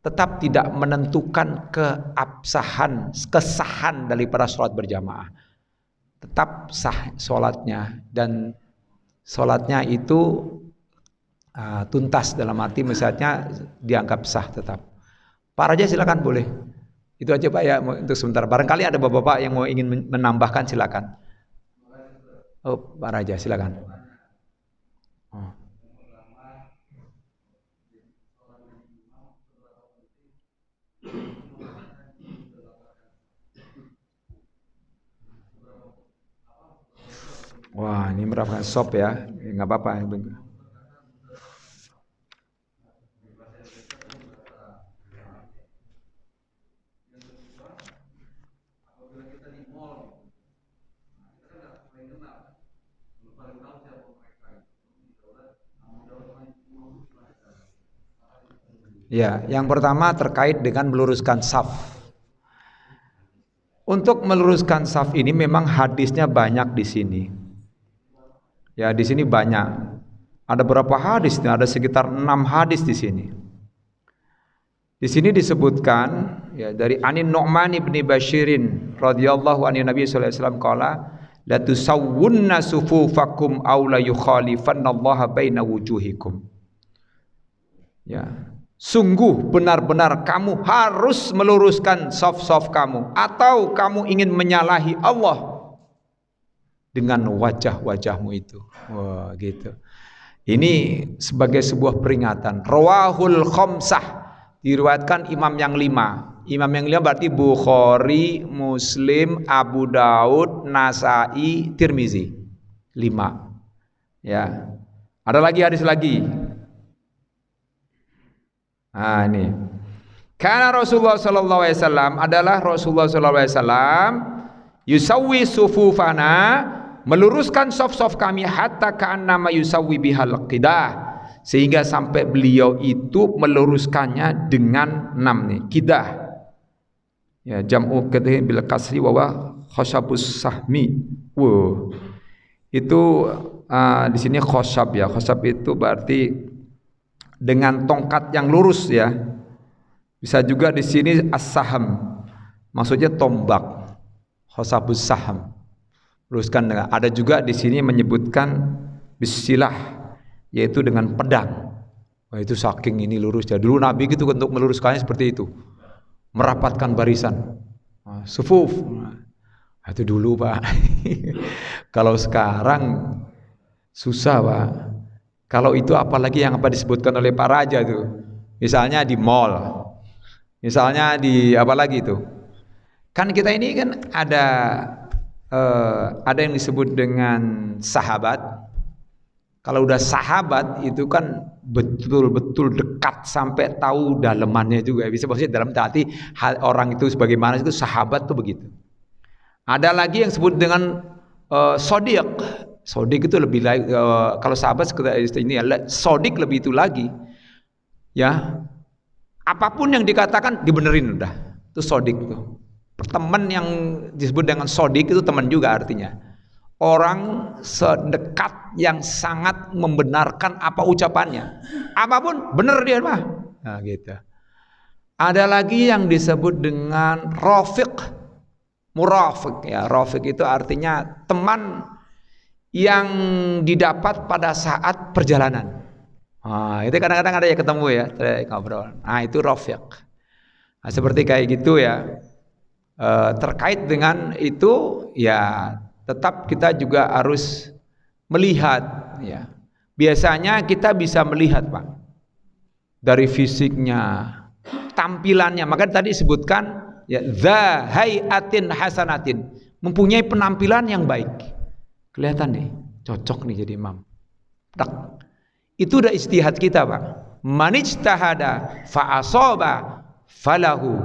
tetap tidak menentukan kesahan daripada sholat berjamaah. Tetap sah sholatnya dan sholatnya itu tuntas dalam arti misalnya dianggap sah tetap. Pak Raja silakan boleh. Itu aja Pak ya untuk sebentar. Barangkali ada bapak-bapak yang mau ingin menambahkan silakan. Pak Raja silakan. Wah, ini merupakan sop ya, nggak apa-apa. Ya, yang pertama terkait dengan meluruskan saf. Untuk meluruskan saf ini memang hadisnya banyak di sini. Ya, di sini banyak. Ada berapa hadis? Ada sekitar 6 hadis di sini. Di sini disebutkan ya dari Anin Nu'man bin Bashirin radhiyallahu anhu Nabi sallallahu alaihi wasallam qala la tusawwunna sufufakum aw la yukhalifannallaha baina wujuhikum. Ya. Sungguh benar-benar kamu harus meluruskan saf-saf kamu atau kamu ingin menyalahi Allah dengan wajah-wajahmu itu. Wah, gitu. Ini sebagai sebuah peringatan. Rawahul khamsah, diriwayatkan imam yang 5. Imam yang 5 berarti Bukhari, Muslim, Abu Daud, Nasai, Tirmizi. 5. Ya. Ada lagi hadis lagi. Nah, ini. Karena Rasulullah sallallahu alaihi wasallam adalah Rasulullah sallallahu alaihi wasallam yusawwi sufufana, meluruskan saf-saf kami hatta ka'annama yusawwi bihal qidah, sehingga sampai beliau itu meluruskannya dengan 6 nih, qidah. Ya, jam'u qidhi bil kasri wa khashabus sahmi. Wow. Itu di sini khashab ya. Khashab itu berarti dengan tongkat yang lurus ya. Bisa juga di sini as-saham, maksudnya tombak, khasabus saham, luruskan dengan. Ada juga di sini menyebutkan bisilah, yaitu dengan pedang. Wah, itu saking ini lurusnya. Dulu Nabi gitu untuk meluruskannya seperti itu, merapatkan barisan, sufuf. Nah, itu dulu Pak. Kalau sekarang susah Pak. Kalau itu apalagi yang apa disebutkan oleh Pak Raja itu, misalnya di mall. Misalnya di apa lagi itu? Kan kita ini kan ada yang disebut dengan sahabat. Kalau udah sahabat itu kan betul-betul dekat sampai tahu dalemannya juga. Bisa maksudnya dalam arti orang itu sebagaimana itu sahabat tuh begitu. Ada lagi yang disebut dengan sodiq. Sodiq itu lebih lagi, kalau sahabat ini sodiq lebih itu lagi. Ya. Apapun yang dikatakan dibenerin udah. Itu sodik tuh. Teman yang disebut dengan sodik itu teman juga artinya. Orang sedekat yang sangat membenarkan apa ucapannya. Apapun bener dia mah. Nah, gitu. Ada lagi yang disebut dengan rafiq. Murafiq ya. Rafiq itu artinya teman yang didapat pada saat perjalanan. Itu kadang-kadang ada yang ketemu ya, ngobrol. Nah, itu rafiq. Nah, seperti kayak gitu ya. Terkait dengan itu ya, tetap kita juga harus melihat ya. Biasanya kita bisa melihat Pak dari fisiknya, tampilannya. Maka tadi disebutkan ya, dza hayatin hasanatin, mempunyai penampilan yang baik. Kelihatan nih, cocok nih jadi imam. Tak. Itu udah ijtihad kita Pak. Man ijtahada fa asaba falahu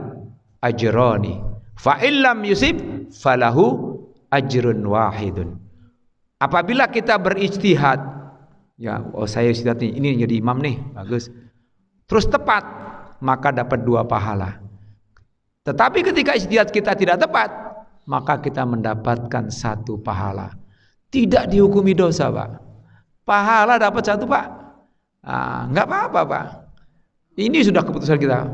ajrani, fa illam yusib falahu ajrun wahidun. Apabila kita berijtihad, ya saya ijtihad nih, ini jadi imam nih, bagus. Terus tepat, maka dapat 2 pahala. Tetapi ketika ijtihad kita tidak tepat, maka kita mendapatkan 1 pahala. Tidak dihukumi dosa Pak. Pahala dapat 1 Pak. Nggak apa-apa Pak. Ini sudah keputusan kita.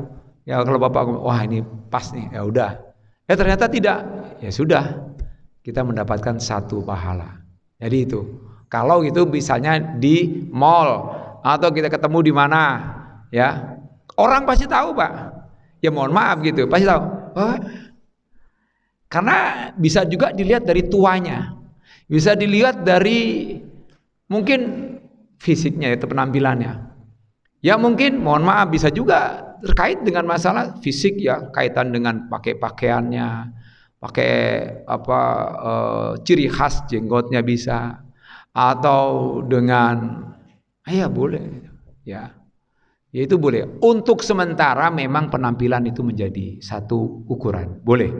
Ya kalau Bapak, wah ini pas nih, ya udah. Ternyata tidak, ya sudah. Kita mendapatkan 1 pahala. Jadi itu. Kalau itu misalnya di mall atau kita ketemu di mana, ya orang pasti tahu Pak. Ya mohon maaf gitu, pasti tahu. Karena bisa juga dilihat dari tuanya, bisa dilihat dari mungkin fisiknya, itu penampilannya. Ya mungkin mohon maaf bisa juga terkait dengan masalah fisik ya, kaitan dengan pakai pakaiannya, pakai apa ciri khas jenggotnya bisa, atau dengan ya boleh ya. Ya itu boleh. Untuk sementara memang penampilan itu menjadi 1 ukuran, boleh.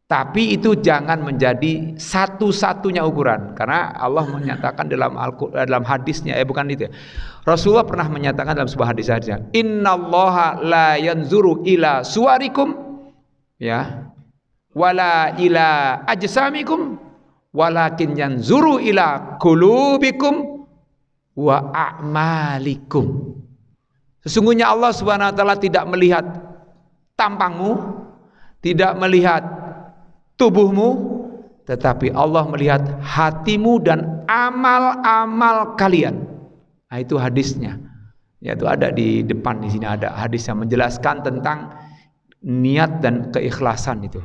Tapi itu jangan menjadi satu-satunya ukuran, karena Allah menyatakan dalam hadisnya, bukan itu ya. Rasulullah pernah menyatakan dalam sebuah hadisnya, innallaha la yanzuru ila suwarikum ya wala ila ajsamikum walakin yanzuru ila qulubikum wa a'malikum. Sesungguhnya Allah Subhanahu wa taala tidak melihat tampangmu, tidak melihat tubuhmu, tetapi Allah melihat hatimu dan amal-amal kalian. Nah, itu hadisnya. Ya, itu ada di depan di sini ada hadis yang menjelaskan tentang niat dan keikhlasan itu.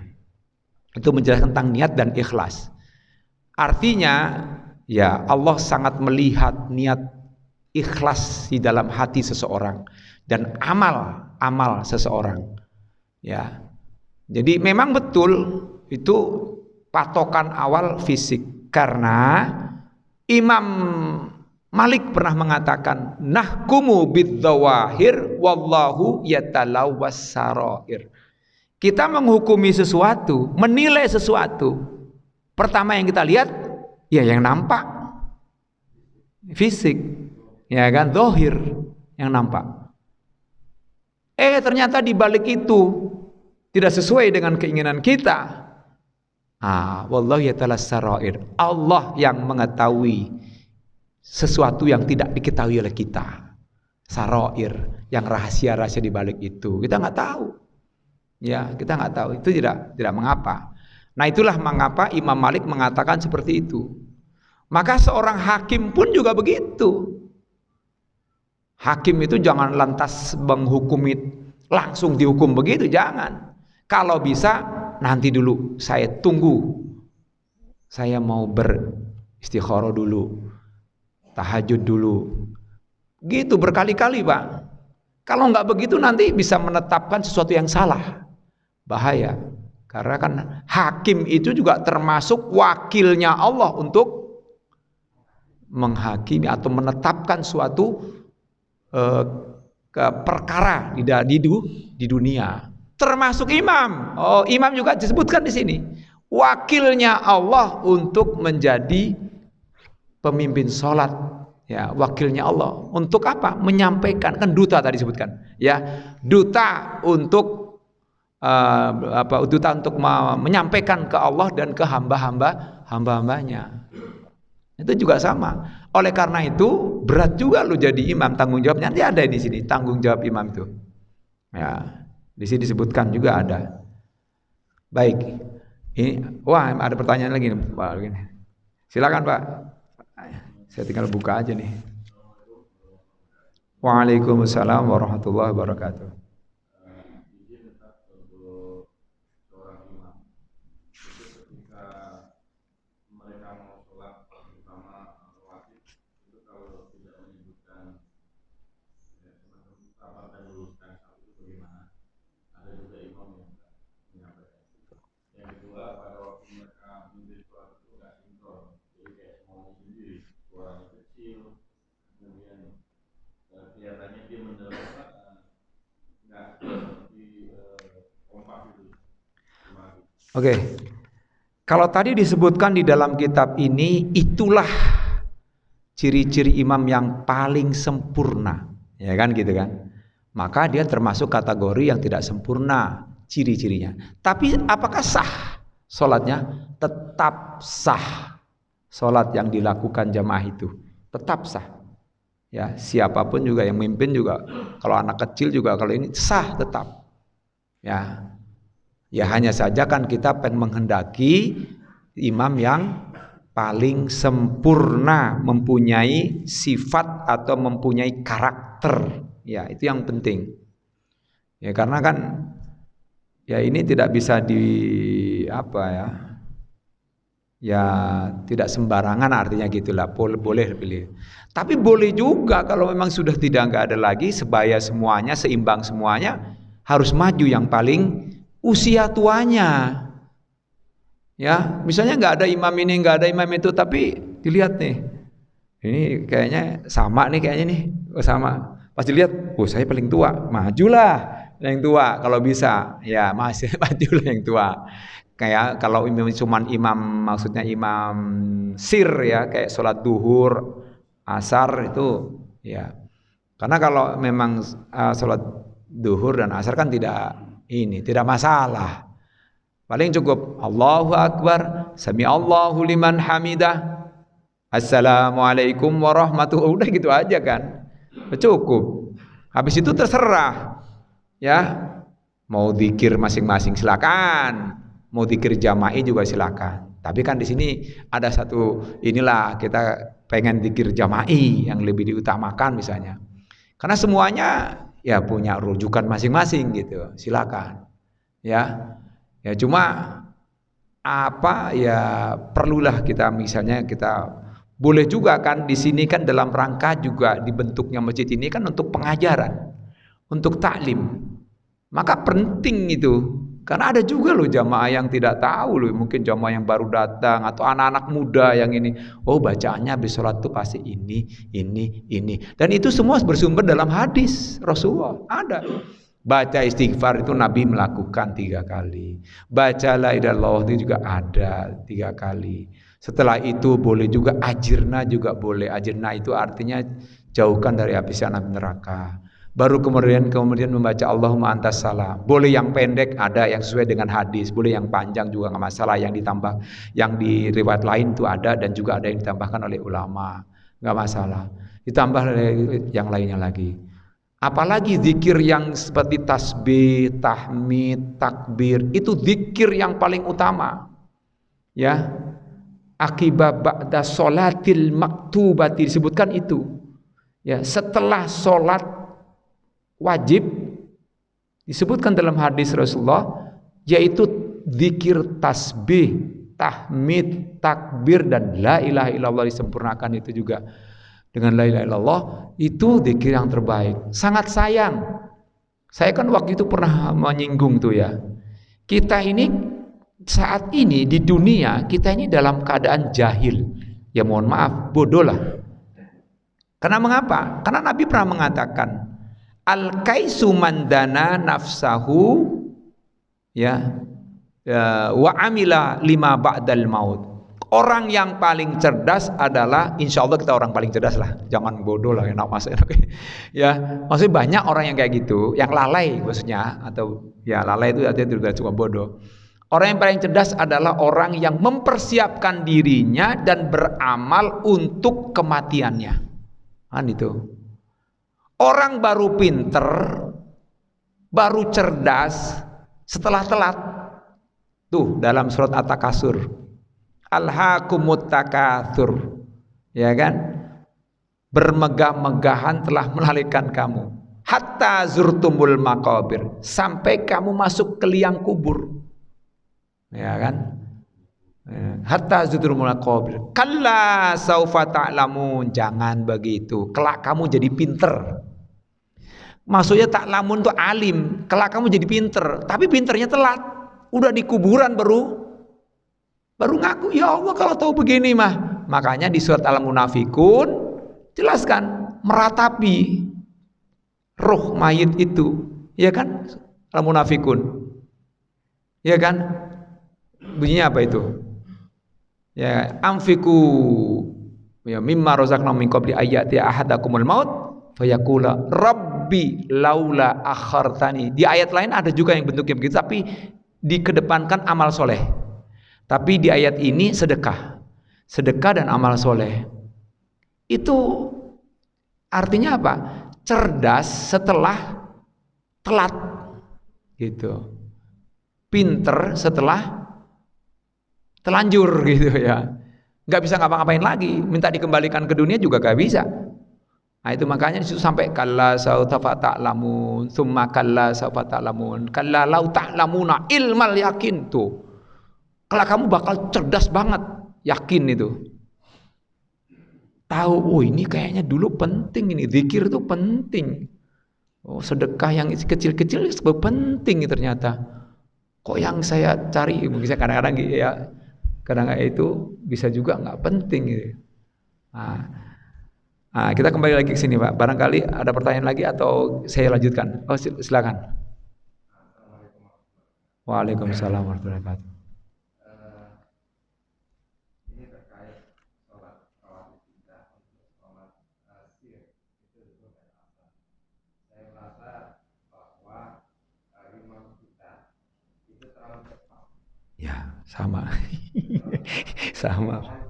Itu menjelaskan tentang niat dan ikhlas. Artinya, ya Allah sangat melihat niat ikhlas di dalam hati seseorang dan amal seseorang. Ya. Jadi memang betul itu patokan awal fisik, karena Imam Malik pernah mengatakan nahkumu bidzawahir wallahu yatalawwas sarair. Kita menghukumi sesuatu, menilai sesuatu, pertama yang kita lihat ya yang nampak, fisik, ya kan, zahir yang nampak. Ternyata di balik itu tidak sesuai dengan keinginan kita. Wallahu yatalas sarair. Allah yang mengetahui sesuatu yang tidak diketahui oleh kita. Sarair, yang rahasia-rahasia di balik itu kita nggak tahu. Ya, kita nggak tahu. Itu tidak mengapa. Nah, itulah mengapa Imam Malik mengatakan seperti itu. Maka seorang hakim pun juga begitu. Hakim itu jangan lantas menghukumi langsung dihukum begitu, jangan. Kalau bisa nanti dulu saya tunggu, saya mau beristikharah dulu, tahajud dulu, gitu berkali-kali Pak. Kalau nggak begitu nanti bisa menetapkan sesuatu yang salah, bahaya. Karena kan hakim itu juga termasuk wakilnya Allah untuk menghakimi atau menetapkan suatu perkara di dunia. Termasuk imam. Imam juga disebutkan di sini. Wakilnya Allah untuk menjadi pemimpin sholat. Ya, wakilnya Allah. Untuk apa? Menyampaikan. Kan duta tadi disebutkan. Ya, duta untuk duta untuk menyampaikan ke Allah dan ke hamba-hambanya. Itu juga sama. Oleh karena itu berat juga lo jadi imam, tanggung jawabnya. Nanti ada di sini tanggung jawab imam itu. Ya. Di sini disebutkan juga ada. Baik. Ini ada pertanyaan lagi nih, Pak. Silakan, Pak. Saya tinggal buka aja nih. Waalaikumsalam warahmatullahi wabarakatuh. Oke. Kalau tadi disebutkan di dalam kitab ini, itulah ciri-ciri imam yang paling sempurna, ya kan gitu kan. Maka dia termasuk kategori yang tidak sempurna ciri-cirinya. Tapi apakah sah sholatnya? Tetap sah. Sholat yang dilakukan jamaah itu tetap sah. Ya, siapapun juga yang memimpin juga, kalau anak kecil juga kalau ini sah tetap. Ya hanya saja kan kita pengen menghendaki imam yang paling sempurna, mempunyai sifat atau mempunyai karakter. Ya, itu yang penting. Ya, karena kan ya ini tidak bisa ya tidak sembarangan, artinya gitulah. Boleh pilih. Tapi boleh juga kalau memang sudah nggak ada lagi, sebaya semuanya, seimbang semuanya, harus maju yang paling usia tuanya. Ya, misalnya nggak ada imam ini, nggak ada imam itu, tapi dilihat nih, ini kayaknya sama nih, sama. Pas dilihat, saya paling tua, majulah yang tua kalau bisa. Ya, masih majulah yang tua. Kayak kalau cuman imam, maksudnya imam sir ya, kayak sholat duhur, asar itu, ya. Karena kalau memang sholat duhur dan asar kan tidak masalah. Paling cukup Allahu Akbar, Sami Allahu liman hamidah, Assalamualaikum warahmatullahi, udah gitu aja kan, cukup. Habis itu terserah, ya, mau zikir masing-masing silakan, mau zikir jama'i juga silakan. Tapi kan di sini ada satu, inilah kita pengen zikir jama'i yang lebih diutamakan misalnya, karena semuanya ya punya rujukan masing-masing gitu, silakan, ya. Ya cuma perlulah kita misalnya kita Boleh juga kan di sini kan dalam rangka juga dibentuknya masjid ini kan untuk pengajaran, untuk taklim. Maka penting itu. Karena ada juga loh jamaah yang tidak tahu loh, mungkin jamaah yang baru datang atau anak-anak muda yang ini, oh bacaannya habis sholat tuh pasti ini. Dan itu semua bersumber dalam hadis Rasulullah. Ada. Baca istighfar itu Nabi melakukan 3 kali. Baca la ilaha illallah itu juga ada 3 kali. Setelah itu boleh juga ajirna juga boleh. Ajirna itu artinya jauhkan dari api neraka. Baru kemudian membaca Allahumma antas salam. Boleh yang pendek ada yang sesuai dengan hadis, boleh yang panjang juga nggak masalah. Yang ditambah, yang di riwayat lain itu ada dan juga ada yang ditambahkan oleh ulama, nggak masalah. Ditambah yang lainnya lagi. Apalagi zikir yang seperti tasbih, tahmid, takbir, itu zikir yang paling utama. Ya, akibat ba'da sholatil maktubati disebutkan itu. Ya, setelah sholat wajib disebutkan dalam hadis Rasulullah, yaitu zikir tasbih, tahmid, takbir dan la ilaha illallah disempurnakan itu juga dengan la ilaha illallah, itu zikir yang terbaik. Sangat sayang, saya kan waktu itu pernah menyinggung tuh ya, kita ini saat ini di dunia kita ini dalam keadaan jahil, ya mohon maaf bodoh lah. Karena mengapa? Karena Nabi pernah mengatakan al-kaisu mandana nafsahu ya, wa amila lima ba'dal maut. Orang yang paling cerdas adalah, insya Allah kita orang paling cerdas lah, jangan bodoh lah enak masuk ya. Maksudnya banyak orang yang kayak gitu, yang lalai maksudnya, atau ya lalai itu artinya juga cuma bodoh. Orang yang paling cerdas adalah orang yang mempersiapkan dirinya dan beramal untuk kematiannya. Kan itu. Orang baru pinter, baru cerdas setelah telat. Tuh dalam surat At-Takasur, alhaakumut takatsur, ya kan? Bermegah-megahan telah melalaikan kamu. Hatta zurtumul maqabir, sampai kamu masuk ke liang kubur. Ya kan? Hatta zurtumul maqabir. Kalla saufa ta'lamun, jangan begitu. Kelak kamu jadi pinter. Maksudnya ta'lamun itu alim, kelak kamu jadi pinter, tapi pinternya telat. Udah di kuburan baru ngaku, ya Allah kalau tahu begini mah. Makanya di surat Al-Munafikun jelaskan meratapi roh mayit itu, ya kan? Al-Munafikun, ya kan? Bunyinya apa itu? Ya, amfiku ya mimma razaqna min qabli ayati ahadakumul maut fayaqula rabbi laula akhartani. Di ayat lain ada juga yang bentuknya begitu, tapi dikedepankan amal soleh. Tapi di ayat ini sedekah dan amal soleh. Itu artinya apa? Cerdas setelah telat, gitu. Pinter setelah telanjur, gitu ya. Nggak bisa ngapa-ngapain lagi. Minta dikembalikan ke dunia juga nggak bisa. Nah itu makanya disitu sampai kalla saufa ta'lamun, tsumma kalla saufa ta'lamun, kalla lau ta'lamuna ilmal yakin. Tuh, kalau kamu bakal cerdas banget, yakin itu. Tahu, oh ini kayaknya dulu penting, ini zikir itu penting. Oh sedekah yang kecil-kecil itu penting ternyata. Kok yang saya cari, mungkin saya kadang-kadang ya, kadang-kadang itu bisa juga nggak penting gitu. Nah, kita kembali lagi ke sini Pak. Barangkali ada pertanyaan lagi atau saya lanjutkan? Oh silakan. Waalaikumsalam warahmatullahi wabarakatuh. Ini terkait sholat rawatib kita untuk sholat sir itu dan asar. Saya merasa bahwa imam kita itu terlalu cepat. Ya sama, sama.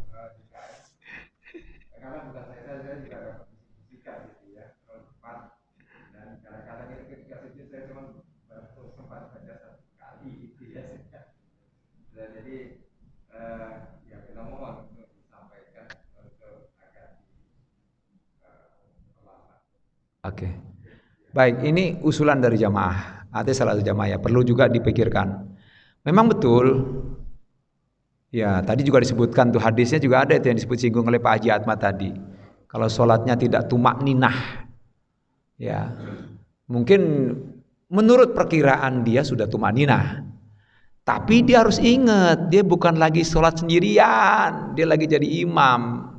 Karena bukan saya juga ada bisik-bisikan gitu ya, terlalu cepat. Dan kadang-kadang itu ketika sujud saya cuma baru sempat baca 1 kali gitu ya. Dan jadi ya kita mohon untuk disampaikan untuk agar terlambat. Oke. Baik, ini usulan dari jamaah. Artinya salah satu jamaah ya, perlu juga dipikirkan. Memang betul Ya, tadi juga disebutkan tuh hadisnya juga ada itu yang disebut singgung oleh Pak Haji Atma tadi. Kalau sholatnya tidak tumak ninah, ya mungkin menurut perkiraan dia sudah tumak ninah. Tapi dia harus ingat, dia bukan lagi sholat sendirian, dia lagi jadi imam.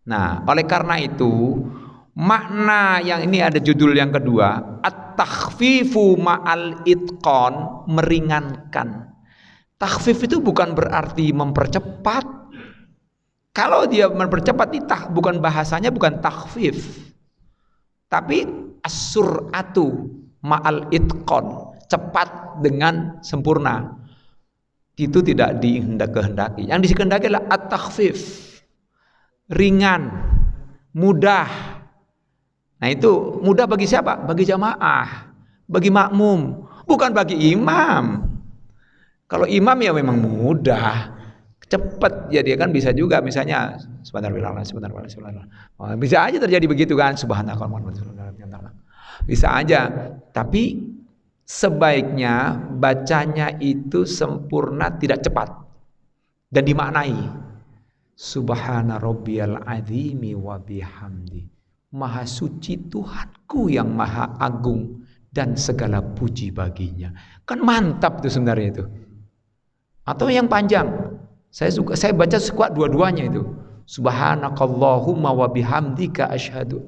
Nah, oleh karena itu, makna yang ini ada judul yang kedua, at-takhfifu ma'al itqan, meringankan. Takhfif itu bukan berarti mempercepat. Kalau dia mempercepat itu bukan bahasanya, bukan takhfif. Tapi as-sur'atu ma'al itqan, cepat dengan sempurna. Itu tidak dikehendaki. Yang dikehendaki adalah at-takhfif, ringan, mudah. Nah itu mudah bagi siapa? Bagi jamaah, bagi makmum, bukan bagi imam. Kalau imam ya memang mudah, cepat ya dia kan bisa juga misalnya sebentar, bisa aja terjadi begitu kan, subhanallah, bisa aja. Tapi sebaiknya bacanya itu sempurna, tidak cepat, dan dimaknai subhana rabbiyal azimi wa bihamdi, maha suci Tuhanku yang maha agung dan segala puji baginya. Kan mantap tuh sebenarnya itu. Atau yang panjang, saya baca sekuat dua-duanya itu, subhanakallahumma wa bihamdika asyhadu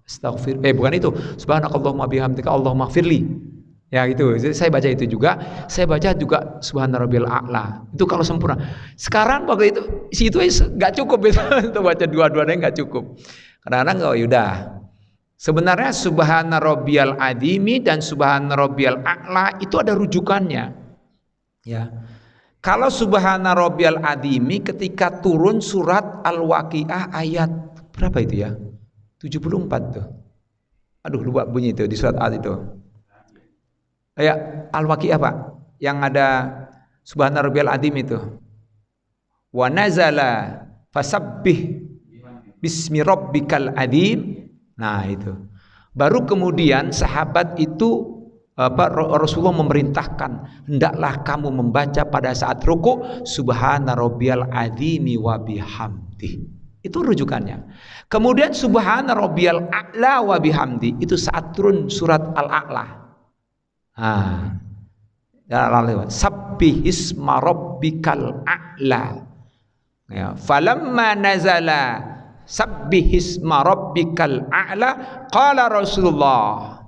astaghfir bukan itu, subhanakallahumma bihamdika Allahumma ighfirli. Ya itu, saya baca itu juga. Saya baca juga subhana rabbiyal a'la. Itu kalau sempurna. Sekarang waktu itu situ nggak cukup itu untuk baca dua-duanya, nggak cukup. Kadang-kadang nggak, yaudah. Sebenarnya subhana rabbiyal azimi dan subhana rabbiyal a'la itu ada rujukannya. Ya. Kalau subhana rabbiyal azimi ketika turun surat Al-Waqiah ayat berapa itu ya? 74 tuh. Aduh lupa bunyi itu di surat Al itu. Ya, Al-Waqiah Pak, yang ada subhana rabbiyal azim itu. Wa nazala fasabbih bismi rabbikal azim. Nah, itu. Baru kemudian sahabat itu Rasulullah memerintahkan, hendaklah kamu membaca pada saat ruku subhana rabbiyal azimi wa bihamdi. Itu rujukannya. Kemudian subhana rabbiyal a'la wa bihamdi itu saat turun surat Al-A'la. Sabbihisma rabbikal a'la. Ya, falamma nazala sabbihisma rabbikal a'la qala Rasulullah,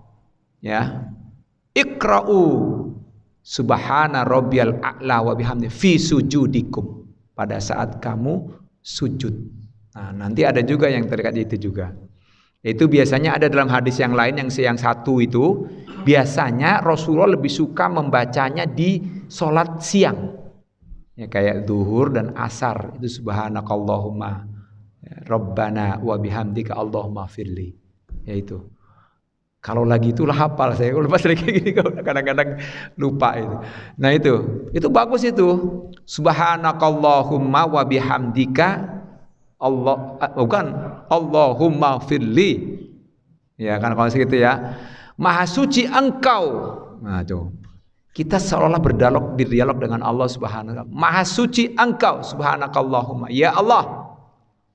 ya, iqra'u subhana rabbiyal a'la wa bihamdi fi sujudikum, pada saat kamu sujud. Nah, nanti ada juga yang terkait itu juga. Itu biasanya ada dalam hadis yang lain, yang satu itu biasanya Rasulullah lebih suka membacanya di sholat siang, ya, kayak zuhur dan asar itu subhanakallahumma rabbana wa bihamdika Allahumma firli, yaitu kalau lagi itulah hafal saya. Kalau pas lagi gini kadang-kadang lupa itu. Nah itu bagus itu subhanakallahumma wa bihamdika Allah, bukan Allahumma firli, ya kan, kalau segitu ya, maha suci engkau. Nah tuh kita seolah berdialog dengan Allah subhanahu wa ta'ala. Maha suci engkau subhanakallahumma, ya Allah,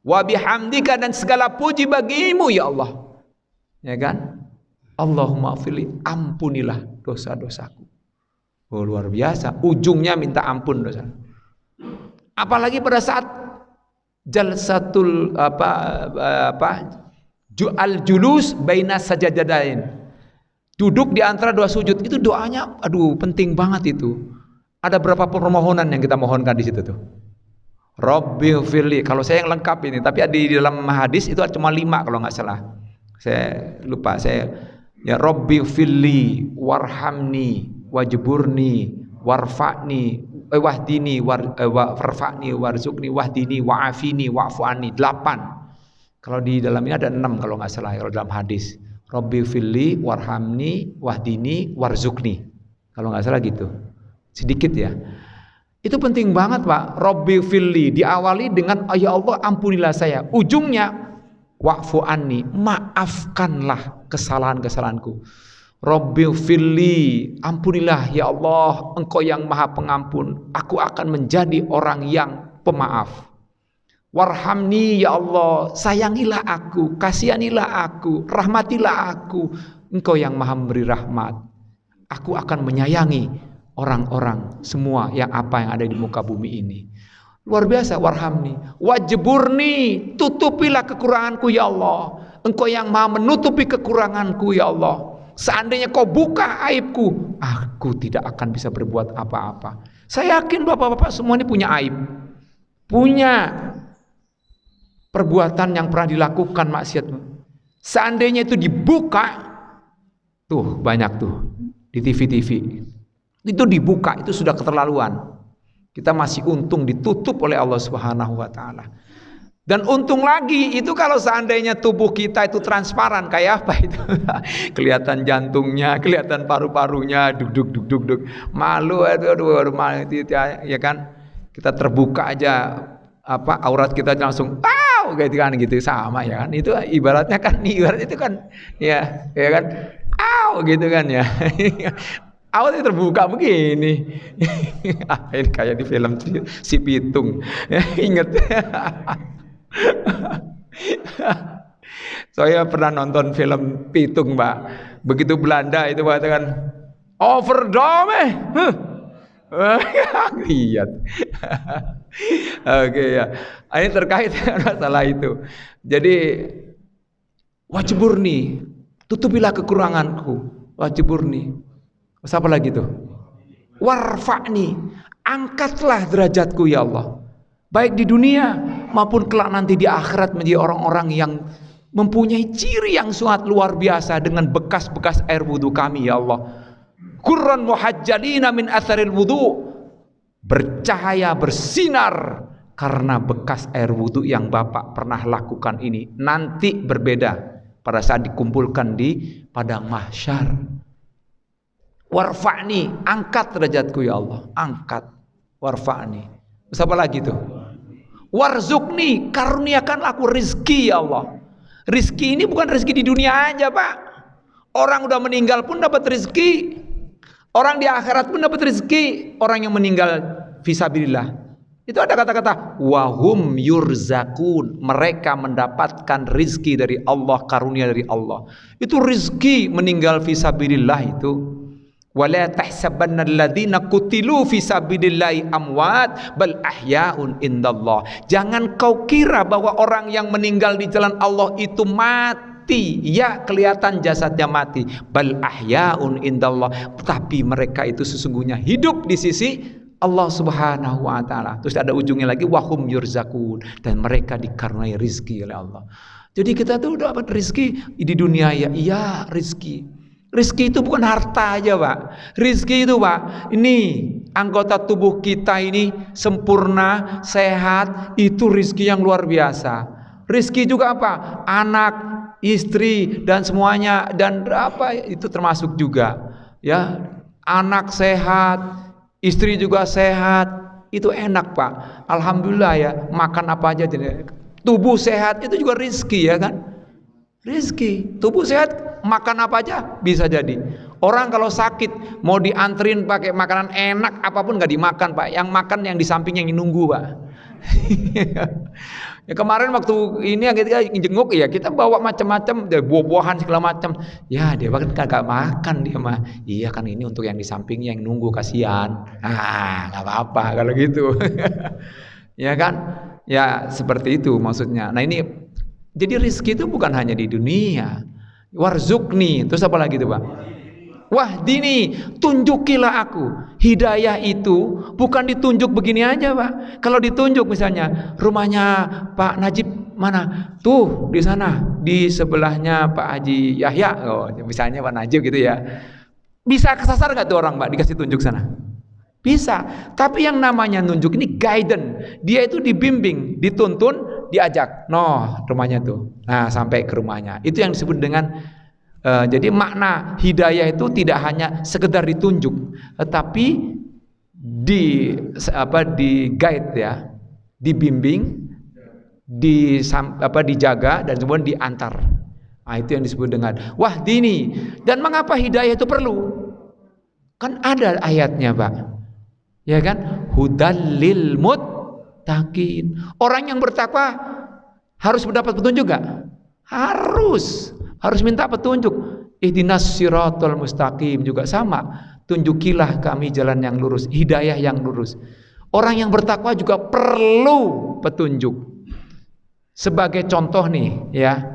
wa bihamdika, dan segala puji bagimu ya Allah, ya kan, Allahumma firli, ampunilah dosa-dosaku. Oh, luar biasa, ujungnya minta ampun dosa. Apalagi pada saat jalsatul al-julus baina sajadadain, duduk di antara dua sujud, itu doanya aduh penting banget itu. Ada berapa permohonan yang kita mohonkan di situ tuh. Rabbighfirli, kalau saya yang lengkap ini, tapi di dalam hadis itu cuma 5 kalau nggak salah. Saya lupa, ya Rabbighfirli warhamni wajburni warfa'ni wahdini warfa'ni warzuqni wahdini wa'afini wa'fu anni. 8. Kalau di dalam ini ada 6 kalau nggak salah, kalau dalam hadis. Rabbighfirli warhamni wahdini warzuqni, kalau nggak salah gitu. Sedikit ya. Itu penting banget Pak. Rabbighfirli diawali dengan ya Allah ampunilah saya. Ujungnya wa'fu anni, maafkanlah kesalahan-kesalahanku. Rabbighfirli, ampunilah ya Allah, Engkau yang Maha Pengampun, aku akan menjadi orang yang pemaaf. Warhamni ya Allah, sayangilah aku, kasihanilah aku, rahmatilah aku, Engkau yang Maha memberi rahmat. Aku akan menyayangi orang-orang semua yang ada di muka bumi ini. Luar biasa. Warhamni wajburni, tutupilah kekuranganku ya Allah, Engkau yang Maha menutupi kekuranganku ya Allah. Seandainya kau buka aibku, aku tidak akan bisa berbuat apa-apa. Saya yakin bapak-bapak semua ini punya aib, punya perbuatan yang pernah dilakukan maksiat. Seandainya itu dibuka, tuh banyak tuh di TV-TV, itu dibuka, itu sudah keterlaluan. Kita masih untung ditutup oleh Allah Subhanahu wa Ta'ala. Dan untung lagi itu kalau seandainya tubuh kita itu transparan, kayak apa itu? Kelihatan jantungnya, kelihatan paru-parunya, duk. Malu aduh, malu itu ya kan? Kita terbuka aja aurat kita langsung gitu kan, gitu sama ya kan? Itu ibarat itu kan ya kan? Gitu kan ya. Aurat terbuka begini. Ini kayak di film si Pitung. Ingat. Saya pernah nonton film Pitung, Mbak. Begitu Belanda itu mengatakan overdome. Lihat. Oke ya. Ini terkait dengan masalah itu. Jadi wajburni, tutupilah kekuranganku. Wajburni. Apa lagi tuh? Warfa'ni, angkatlah derajatku ya Allah. Baik di dunia maupun kelak nanti di akhirat, menjadi orang-orang yang mempunyai ciri yang sangat luar biasa dengan bekas-bekas air wudu kami ya Allah. Qurran muhajjalina min atharil wudu, bercahaya bersinar karena bekas air wudu yang Bapak pernah lakukan ini. Nanti berbeda pada saat dikumpulkan di padang mahsyar. Warfa'ni, angkat derajatku ya Allah, angkat. Warfa'ni. Terus apa lagi tuh? Warzukni, karuniakanlah aku rizki ya Allah. Rizki ini bukan rizki di dunia aja Pak. Orang udah meninggal pun dapat rizki. Orang di akhirat pun dapat rizki. Orang yang meninggal fisabilillah, itu ada kata-kata wahum yurzakun, mereka mendapatkan rizki dari Allah, karunia dari Allah. Itu rizki meninggal fisabilillah itu. Wala tahsabanna alladziina qutilu fi sabilillahi amwat bal ahya'un indallah. Jangan kau kira bahwa orang yang meninggal di jalan Allah itu mati. Ya, kelihatan jasadnya mati. Bal ahya'un indallah. Tapi mereka itu sesungguhnya hidup di sisi Allah Subhanahu wa Ta'ala. Terus ada ujungnya lagi wahum yurzakun, dan mereka dikaruniai rizki oleh Allah. Jadi kita tuh dapat rizki di dunia ya, iya rizki. Rizki itu bukan harta aja Pak. Rizki itu Pak, ini anggota tubuh kita ini sempurna, sehat, itu rizki yang luar biasa. Rizki juga apa? Anak, istri dan semuanya, dan apa itu termasuk juga ya. Anak sehat, istri juga sehat, itu enak Pak. Alhamdulillah ya, makan apa aja. Tubuh sehat itu juga rizki ya kan. Rizki, tubuh sehat, makan apa aja bisa jadi. Orang kalau sakit mau dianterin pakai makanan enak apapun nggak dimakan Pak. Yang makan yang di sampingnya yang nunggu Pak. Ya kemarin waktu ini kita jenguk ya, kita bawa macam-macam, buah-buahan segala macam. Ya dia bahkan kagak makan dia mah. Iya kan ini untuk yang di sampingnya yang nunggu, kasihan. Nggak apa-apa kalau gitu. Ya kan? Ya seperti itu maksudnya. Nah ini. Jadi rizki itu bukan hanya di dunia. Warzukni, terus apa lagi itu Pak? Wahdini, tunjukilah aku. Hidayah itu bukan ditunjuk begini aja Pak. Kalau ditunjuk misalnya rumahnya Pak Najib mana? Tuh di sana, di sebelahnya Pak Haji Yahya. Oh, misalnya Pak Najib gitu ya. Bisa kesasar gak tuh orang Pak dikasih tunjuk sana? Bisa. Tapi yang namanya nunjuk ini guidance. Dia itu dibimbing, dituntun, diajak. Rumahnya tuh. Nah, sampai ke rumahnya. Itu yang disebut dengan jadi makna hidayah itu tidak hanya sekedar ditunjuk, tetapi di guide ya, dibimbing, dijaga dan kemudian diantar. Nah, itu yang disebut dengan wahdini. Dan mengapa hidayah itu perlu? Kan ada ayatnya, Pak. Ya kan? Hudal lil muttaqin. Orang yang bertakwa harus mendapat petunjuk enggak? Harus minta petunjuk. Ihdinas siratal mustaqim juga sama. Tunjukilah kami jalan yang lurus, hidayah yang lurus. Orang yang bertakwa juga perlu petunjuk. Sebagai contoh nih, ya.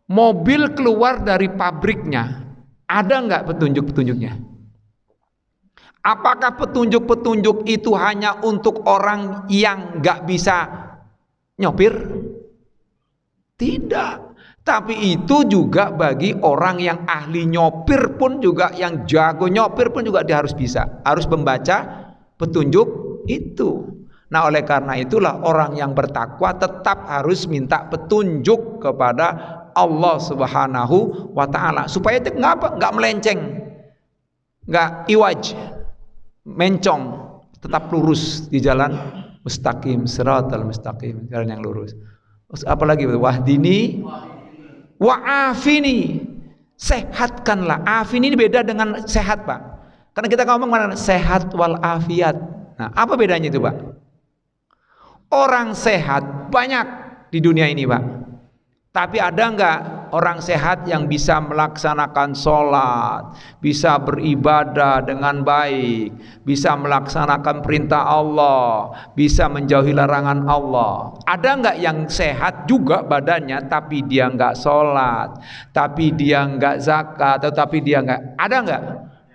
Mobil keluar dari pabriknya, ada nggak petunjuk-petunjuknya? Apakah petunjuk-petunjuk itu hanya untuk orang yang nggak bisa nyopir? Tidak. Tapi itu juga bagi orang yang ahli nyopir pun juga, yang jago nyopir pun juga dia harus bisa, harus membaca petunjuk itu. Nah, oleh karena itulah orang yang bertakwa tetap harus minta petunjuk kepada Allah Subhanahu wa ta'ala, supaya itu nggak melenceng, nggak iwaj, mencong, tetap lurus di jalan mustaqim, siratal mustaqim, jalan yang lurus. Apalagi wahdini wa'afini, sehatkanlah. Afini ini beda dengan sehat, Pak, karena kita ngomong mana sehat wal afiat. Nah, apa bedanya itu, Pak? Orang sehat banyak di dunia ini, Pak. Tapi ada enggak orang sehat yang bisa melaksanakan sholat, bisa beribadah dengan baik, bisa melaksanakan perintah Allah, bisa menjauhi larangan Allah? Ada enggak yang sehat juga badannya, tapi dia enggak sholat, tapi dia enggak zakat, tetapi dia enggak? Ada enggak?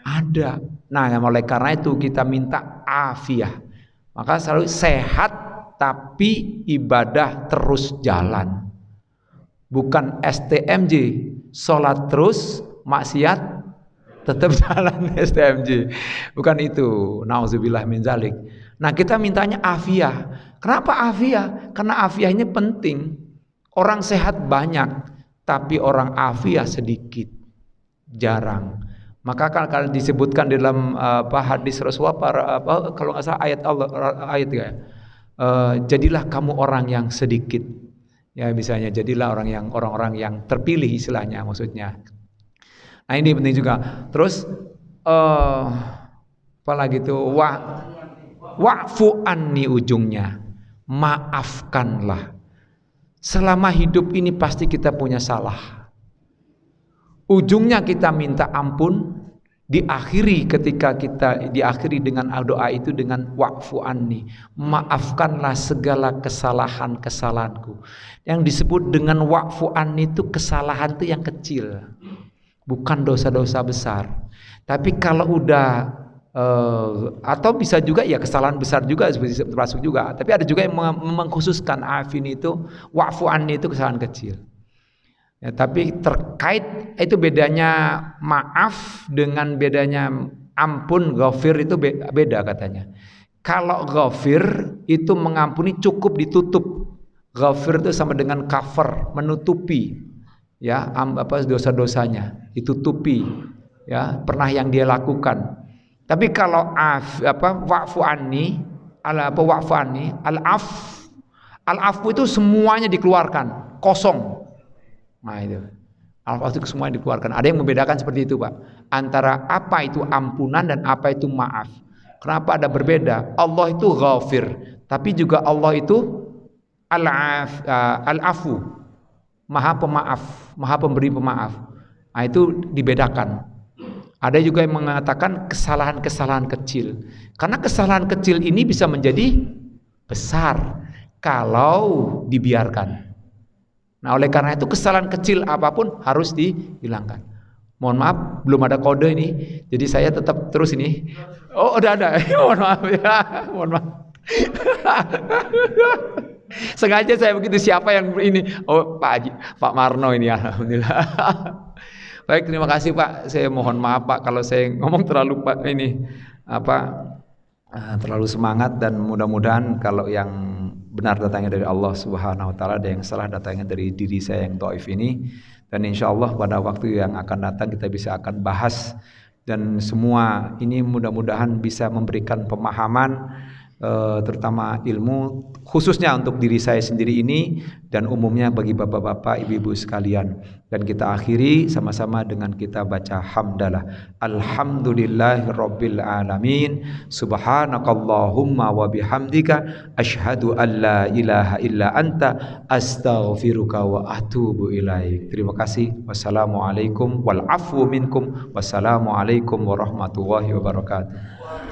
Ada. Nah, oleh karena itu kita minta afiah. Maka selalu sehat, tapi ibadah terus jalan. Bukan STMJ, sholat terus, maksiat tetap jalan STMJ. Bukan itu. Nauzubillah min zalik. Nah, kita mintanya afiah. Kenapa afiah? Karena afiah ini penting. Orang sehat banyak, tapi orang afiah sedikit, jarang. Maka kalau disebutkan dalam hadis Rasulullah, kalau nggak salah ayat Allah, jadilah kamu orang yang sedikit. Ya, misalnya jadilah orang-orang yang terpilih, istilahnya maksudnya. Nah, ini penting juga. Terus apalagi itu wa'fu anni, ujungnya maafkanlah. Selama hidup ini pasti kita punya salah. Ujungnya kita minta ampun, diakhiri dengan doa itu dengan wa'fu anni, maafkanlah segala kesalahanku. Yang disebut dengan wa'fu anni itu kesalahan itu yang kecil, bukan dosa-dosa besar. Tapi kalau udah atau bisa juga ya kesalahan besar juga termasuk juga. Tapi ada juga yang mengkhususkan afin itu, wa'fu anni itu kesalahan kecil. Ya, tapi terkait itu bedanya maaf dengan bedanya ampun, ghafir itu beda katanya. Kalau ghafir itu mengampuni cukup ditutup. Ghafir itu sama dengan cover, menutupi, ya, dosa-dosanya ditutupi, ya, pernah yang dia lakukan. Tapi kalau wa'fu anni, al-afu itu semuanya dikeluarkan, kosong. Nah, itu al-afu itu semuanya dikeluarkan. Ada yang membedakan seperti itu, Pak, antara apa itu ampunan dan apa itu maaf. Kenapa ada berbeda? Allah itu ghafir, tapi juga Allah itu al-afu, maha pemaaf, maha pemberi pemaaf. Nah, itu dibedakan. Ada juga yang mengatakan kesalahan-kesalahan kecil, karena kesalahan kecil ini bisa menjadi besar kalau dibiarkan. Nah, oleh karena itu kesalahan kecil apapun harus dihilangkan. Mohon maaf, belum ada kode ini, jadi saya tetap terus ini. Oh, udah ada. Mohon maaf ya, mohon maaf. Sengaja saya begitu, siapa yang ini? Oh, Pak Marno ini, alhamdulillah. Baik, terima kasih Pak. Saya mohon maaf Pak kalau saya ngomong terlalu terlalu semangat, dan mudah-mudahan kalau yang benar datangnya dari Allah Subhanahu wa taala, dan yang salah datangnya dari diri saya yang dhaif ini. Dan insya Allah pada waktu yang akan datang kita akan bahas, dan semua ini mudah-mudahan bisa memberikan pemahaman terutama ilmu khususnya untuk diri saya sendiri ini dan umumnya bagi bapak-bapak, ibu-ibu sekalian. Dan kita akhiri sama-sama dengan kita baca hamdalah. Alhamdulillahirabbil alamin. Subhanakallahumma wa bihamdika asyhadu an la ilaha illa anta astaghfiruka wa atubu ilaik. Terima kasih. Wassalamualaikum wal afwu minkum. Wassalamualaikum warahmatullahi wabarakatuh.